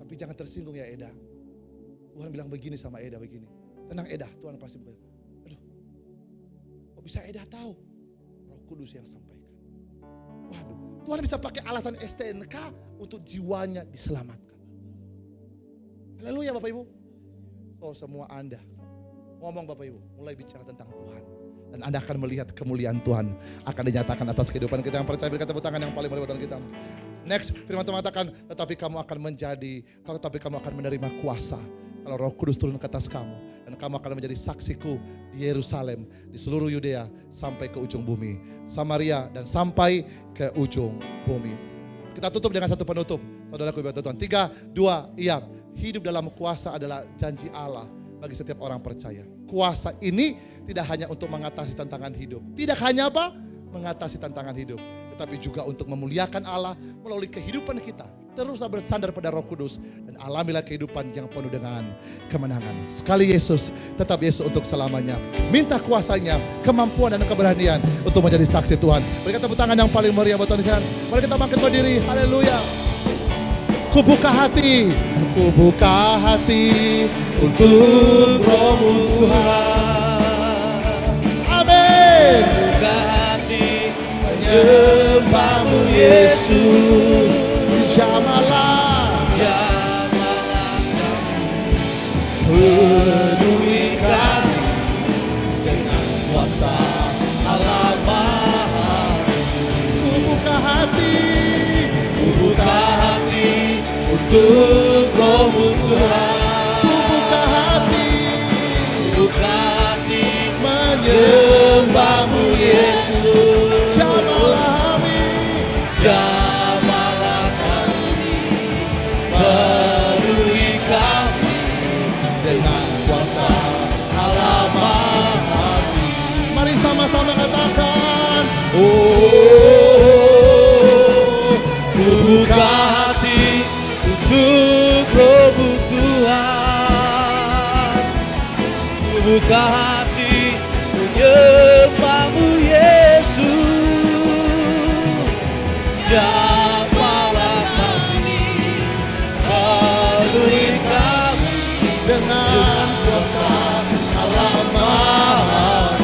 tapi jangan tersinggung ya Eda. Tuhan bilang begini sama Eda begini. Tenang Eda, Tuhan pasti bukan. Aduh, kok bisa Eda tahu? Roh Kudus yang sampaikan. Waduh, Tuhan bisa pakai alasan STNK untuk jiwanya diselamatkan. Haleluya Bapak Ibu. So semua Anda ngomong Bapak Ibu, mulai bicara tentang Tuhan. Dan Anda akan melihat kemuliaan Tuhan akan dinyatakan atas kehidupan kita. Yang percaya berikan tepuk tangan yang paling meriah buat kita. Next, firman Tuhan mengatakan, tetapi kamu akan menerima kuasa kalau Roh Kudus turun ke atas kamu. Dan kamu akan menjadi saksiku di Yerusalem, di seluruh Yudea, sampai ke ujung bumi. Samaria dan sampai ke ujung bumi. Kita tutup dengan satu penutup. Saudaraku ibadah Tuhan. 3, 2, iya. Hidup dalam kuasa adalah janji Allah bagi setiap orang percaya. Kuasa ini tidak hanya untuk mengatasi tantangan hidup. Tidak hanya apa? Mengatasi tantangan hidup. Tetapi juga untuk memuliakan Allah melalui kehidupan kita. Teruslah bersandar pada Roh Kudus. Dan alamilah kehidupan yang penuh dengan kemenangan. Sekali Yesus, tetap Yesus untuk selamanya. Minta kuasanya, kemampuan dan keberanian untuk menjadi saksi Tuhan. Berikan tepuk tangan yang paling meriah buat Tuhan. Mari kita bangkit berdiri. Haleluya. Kubuka hati untuk Roh-Mu Tuhan. Amin. Buka hati menyembah-Mu Yesus. Jamalah kami, penuhi kami dengan kuasa Allah Maha. kubuka hati untuk Roh-Mu Tuhan. Kubuka hati menyembah-Mu Yesus. Jamalah kami, penuhi kami dengan kuasa Allah Maha. Mari sama-sama katakan, Kubuka buka hati menyembahmu Yesus. Jamahlah kami, penuhi kami dengan kuasa Allah Maha.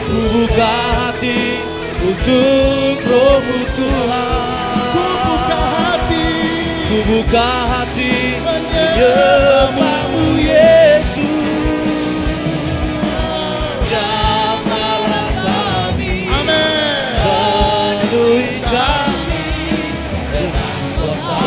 Ku buka hati untuk Roh-Mu Tuhan. Ku buka hati, Ku buka hati menyembahmu menyembahmu Yesus. Jamahlah kami, Amin. penuhi kami dengan kuasa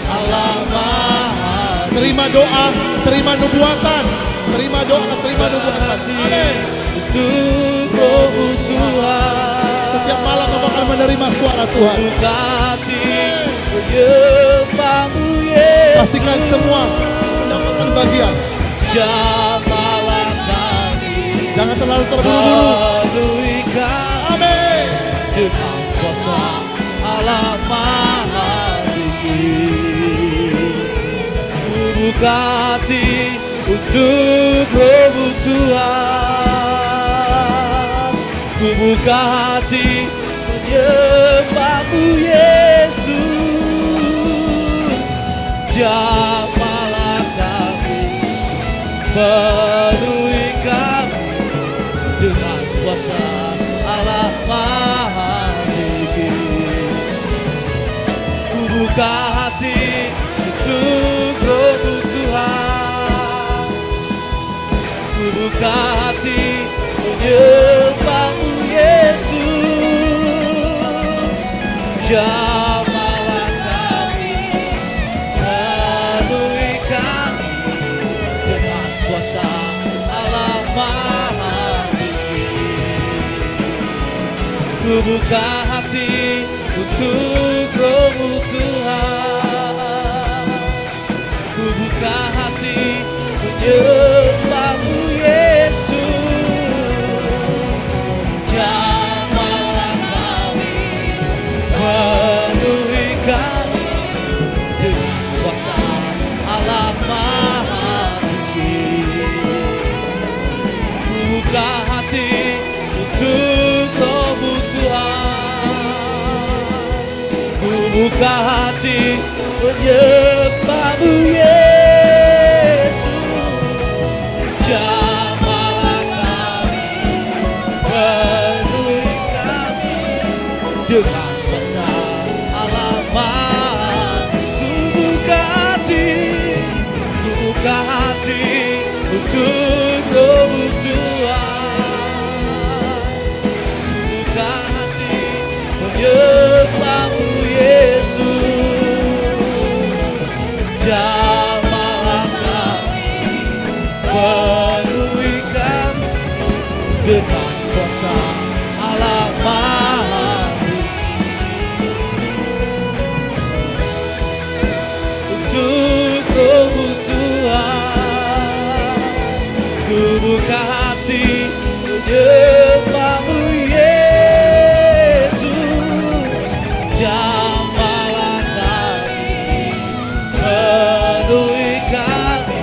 Allah Maha. Terima doa, terima nubuatan, terima doa, terima nubuatan. Amin. Untuk Roh-Mu Tuhan. Setiap malam kamu akan menerima suara Tuhan. Buka hati menyembahmu Yesus. Pastikan semua mendapatkan bagian. Jamahlah kami, Jangan terlalu terburu-buru. penuhi kami Amin. dengan kuasa Allah Maha Tinggi. Ku buka hati untuk Roh-Mu Tuhan. Ku buka hati menyembahmu Yesus. Jamahlah kami, penuhi kami dengan kuasa Allah Maha Tinggi. Ku buka hati untuk Roh-Mu Tuhan. Ku buka hati menyembahmu Yesus. Jamahlah kami, penuhi kami dengan kuasa Allah Maha Tinggi. Ku buka hati untuk Roh-Mu Tuhan. Ku buka hati menyembahmu Yesus. Jamahlah kami, penuhi kami dengan kuasa Allah Maha Tinggi. Ku buka hati untuk Roh-Mu Tuhan. Ku buka hati menyembahmu Yesus. Jamahlah kami, penuhi kami dengan kuasa Allah Maha. Ku buka hati untuk Roh-Mu Tuhan. Ku buka hati menyembahmu Yesus. Jamahlah kami, penuhi kami dengan kuasa Allah Maha. Untuk Roh-Mu Tuhan. Ku buka hati menyembahmu Yesus. Jamahlah kami, penuhi kami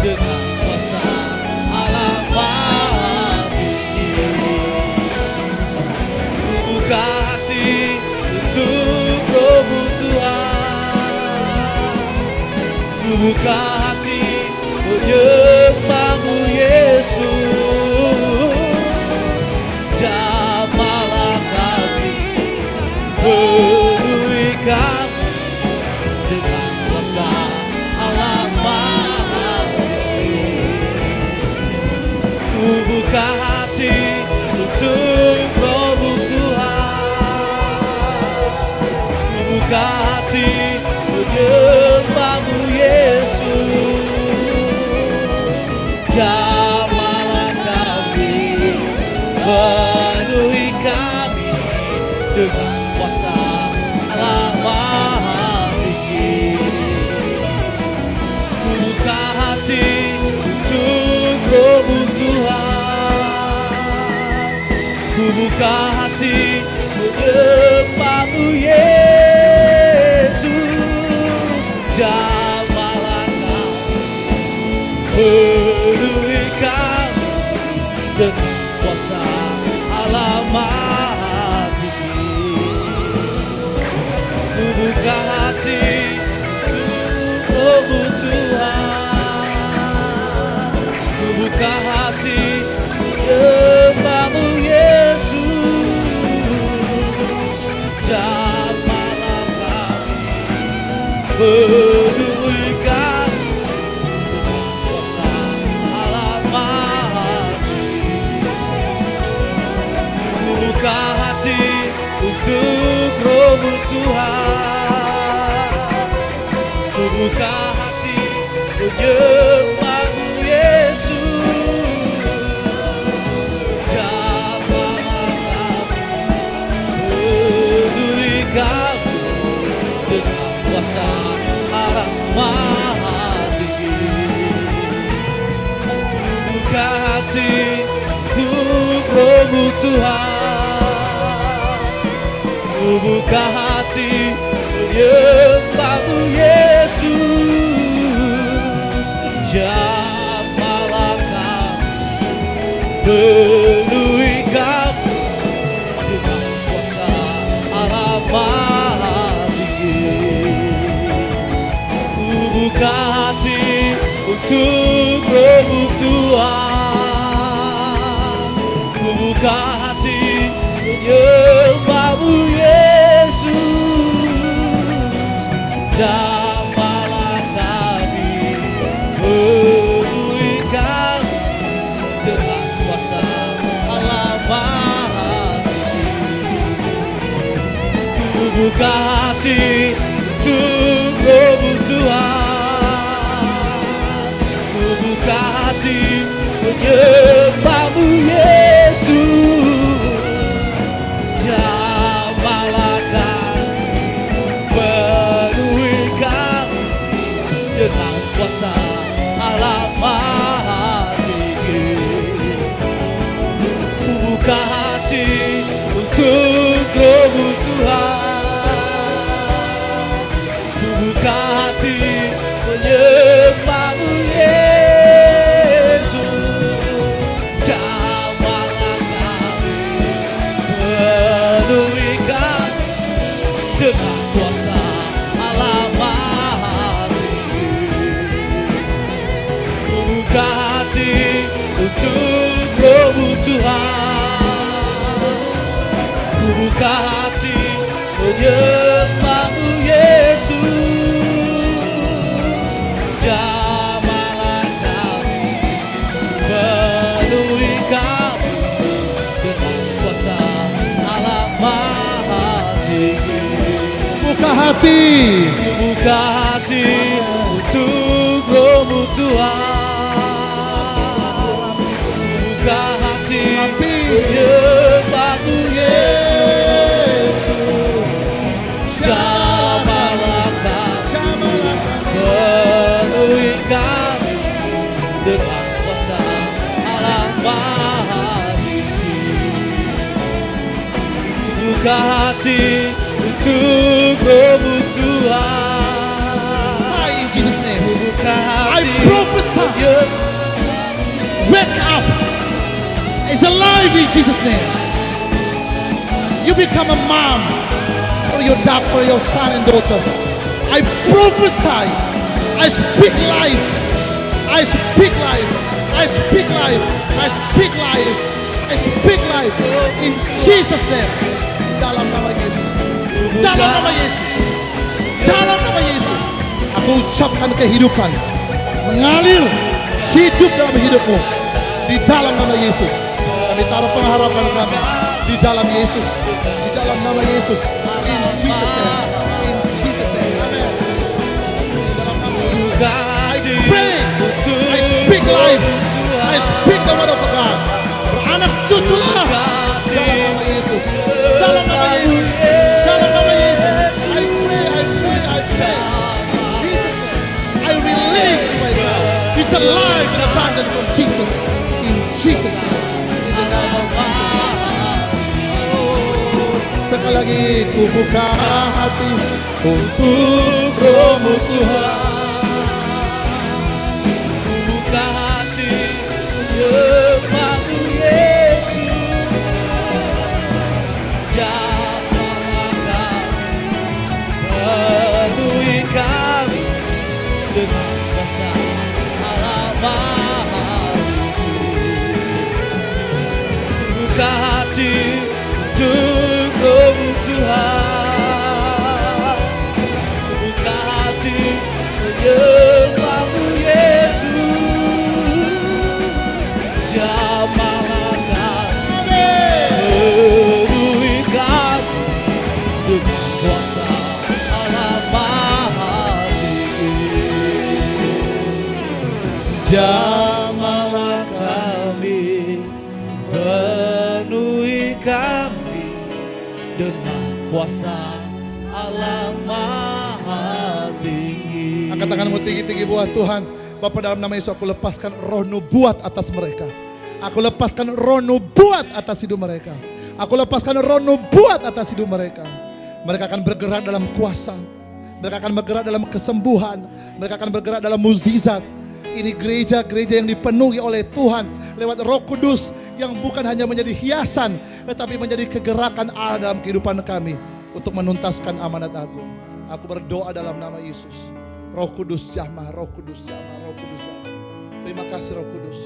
dengan kuasa Allah Maha Tinggi. Ku buka hati untuk Roh-Mu Tuhan. Ku buka hati menyembahmu Yesus. Jamahlah kami, penuhi kami dengan kuasa Allah Maha Tinggi. Ku buka hati untuk Roh-Mu Tuhan. Ku buka hati menyembahmu Yesus. Jamahlah kami, penuhi kami dengan kuasa Allah Maha Tinggi. Ku buka hati untuk Roh-Mu Tuhan. Ku buka hati menyembahmu Yesus. Jamahlah kami, penuhi kami dengan kuasa alamat tinggi. Ku buka hati untukmu Tuhan, ku buka hati menyembahmu Yesus. Jamahlah kami, penuhi kami dengan kuasa alamat tinggi. Ku buka hati untuk Roh-Mu Tuhan, ku buka hati menyembahmu Yesus. Jamahlah kami, penuhi kami dengan kuasa alamat tinggi. Ku buka hati untuk Roh-Mu Tuhan, ku buka hati menyembahmu Yesus. Jamahlah kami, penuhi kami dengan kuasa alamat tinggi. Ku buka hati untuk Roh-Mu Tuhan, ku buka hati menyembahmu Yesus. Jamahlah kami, penuhi kami dengan kuasa alamat tinggi. Ku buka hati untuk Roh-Mu Tuhan, ku buka hati menyembahmu Yesus. Jamahlah kami, penuhi kami dengan kuasa alamat tinggi. Ku buka hati untuk Roh-Mu Tuhan, ku buka hati menyembahmu Yesus. Jamahlah kami, penuhi kami dengan kuasa alamat tinggi. Ku buka hati untuk Roh-Mu Tuhan, ku buka hati menyembahmu Yesus. Jamahlah kami, penuhi kami dengan kuasa alamat tinggi. Buka hati. Ku buka hati untuk Roh-Mu Tuhan, ku buka hati menyembahmu Yesus. Jamahlah kami, penuhi kami dengan kuasa alamat tinggi. Ku buka hati untuk Roh-Mu Tuhan, In Jesus' name. ku buka I hati prophesy. Wake up. It's alive in Jesus' name. You become a mom for your dad, for your son and daughter. I prophesy. I speak life. I speak life. I speak life. I speak life. I speak life in Jesus' name. Dalam nama Yesus. Dalam nama Yesus. Dalam nama Yesus. Aku ucapkan kehidupan mengalir hidup dalam hidupmu di dalam nama Yesus. Kami taruh pengharapan kami di dalam Yesus, di dalam nama Yesus. In Jesus name, in Jesus name. Amen. Di dalam nama Yesus. I pray, I speak life, I speak the word of God. Beranak cuculah dalam nama Yesus, dalam nama Yesus, dalam nama Yesus. I pray, I pray, I pray. In Jesus name, I release you right now. It's alive and abundant from Jesus. In Jesus name. In the name of Jesus. Sekali lagi ku buka hati untuk Roh-Mu Tuhan. Ku buka dengan kuasa Allah Maha Tinggi. Buka hati untuk rohmu Tuhan, buka hati menyembahmu Yesus. Jamahlah kami, penuhi kami dengan kuasa Allah Maha Tinggi. Jamahlah kami, penuhi kami dengan kuasa Allah Maha Tinggi. Angkat tanganmu tinggi-tinggi buat Tuhan. Bapa, dalam nama Yesus aku lepaskan roh nubuat atas mereka. Aku lepaskan roh nubuat atas hidup mereka. Aku lepaskan roh nubuat atas hidup mereka. Mereka akan bergerak dalam kuasa. Mereka akan bergerak dalam kesembuhan. Mereka akan bergerak dalam mukjizat. Ini gereja-gereja yang dipenuhi oleh Tuhan lewat Roh Kudus yang bukan hanya menjadi hiasan, tetapi menjadi kegerakan Allah dalam kehidupan kami untuk menuntaskan amanat agung. Aku berdoa dalam nama Yesus. Roh Kudus jamah, Roh Kudus jamah, Roh Kudus jamah. Terima kasih Roh Kudus.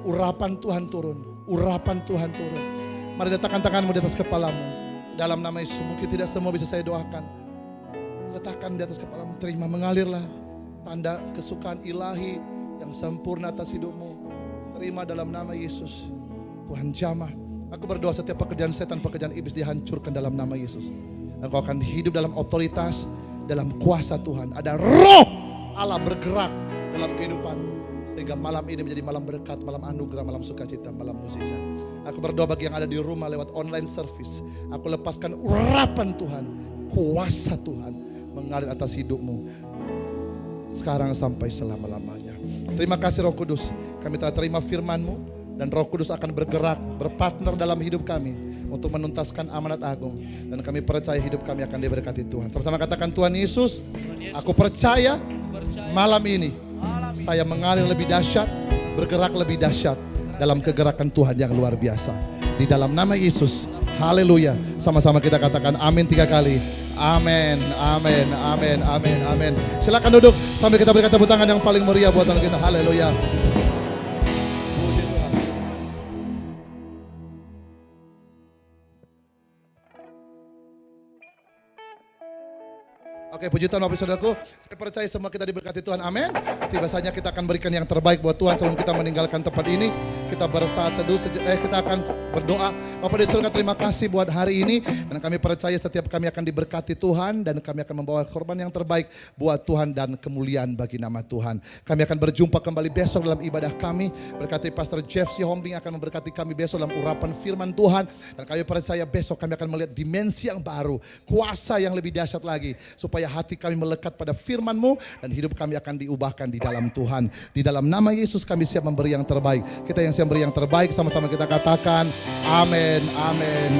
Urapan Tuhan turun, urapan Tuhan turun. Mari letakkan tanganmu di atas kepalamu. Dalam nama Yesus, mungkin tidak semua bisa saya doakan. Letakkan di atas kepalamu, terima, mengalirlah tanda kesukaan ilahi yang sempurna atas hidupmu. Terima dalam nama Yesus. Tuhan jamah. Aku berdoa setiap pekerjaan setan, pekerjaan iblis dihancurkan dalam nama Yesus. Engkau akan hidup dalam otoritas, dalam kuasa Tuhan. Ada roh Allah bergerak dalam kehidupan. Sehingga malam ini menjadi malam berkat, malam anugerah, malam sukacita, malam mukjizat. Aku berdoa bagi yang ada di rumah lewat online service. Aku lepaskan urapan Tuhan, kuasa Tuhan mengalir atas hidupmu. Sekarang sampai selama-lamanya. Terima kasih Roh Kudus. Kami telah terima firman-Mu dan Roh Kudus akan bergerak, berpartner dalam hidup kami untuk menuntaskan amanat agung. Dan kami percaya hidup kami akan diberkati Tuhan. Sama-sama katakan, Tuhan Yesus, aku percaya malam ini saya mengalir lebih dahsyat, bergerak lebih dahsyat dalam kegerakan Tuhan yang luar biasa. Di dalam nama Yesus, haleluya. Sama-sama kita katakan amin 3 kali. Amin, amin, amin, amin, amin. Silakan duduk sambil kita berikan tepuk tangan yang paling meriah buat Tuhan kita. Haleluya. Puji Tuhan. Oke, puji Tuhan Bapak Saudaraku. Saya percaya semua kita diberkati Tuhan. Amin. Tiba saatnya kita akan berikan yang terbaik buat Tuhan sebelum kita meninggalkan tempat ini. Kita bersaat teduh, kita akan berdoa. Bapak di surga, terima kasih buat hari ini. Dan kami percaya setiap kami akan diberkati Tuhan. Dan kami akan membawa korban yang terbaik buat Tuhan dan kemuliaan bagi nama Tuhan. Kami akan berjumpa kembali besok dalam ibadah kami. Berkati Pastor Jeff Sihombing akan memberkati kami besok dalam urapan firman Tuhan. Dan kami percaya besok kami akan melihat dimensi yang baru. Kuasa yang lebih dahsyat lagi. Supaya hati kami melekat pada firman-Mu. Dan hidup kami akan diubahkan di dalam Tuhan. Di dalam nama Yesus kami siap memberi yang terbaik. Kita yang siap memberi yang terbaik, sama-sama kita katakan amin, amin.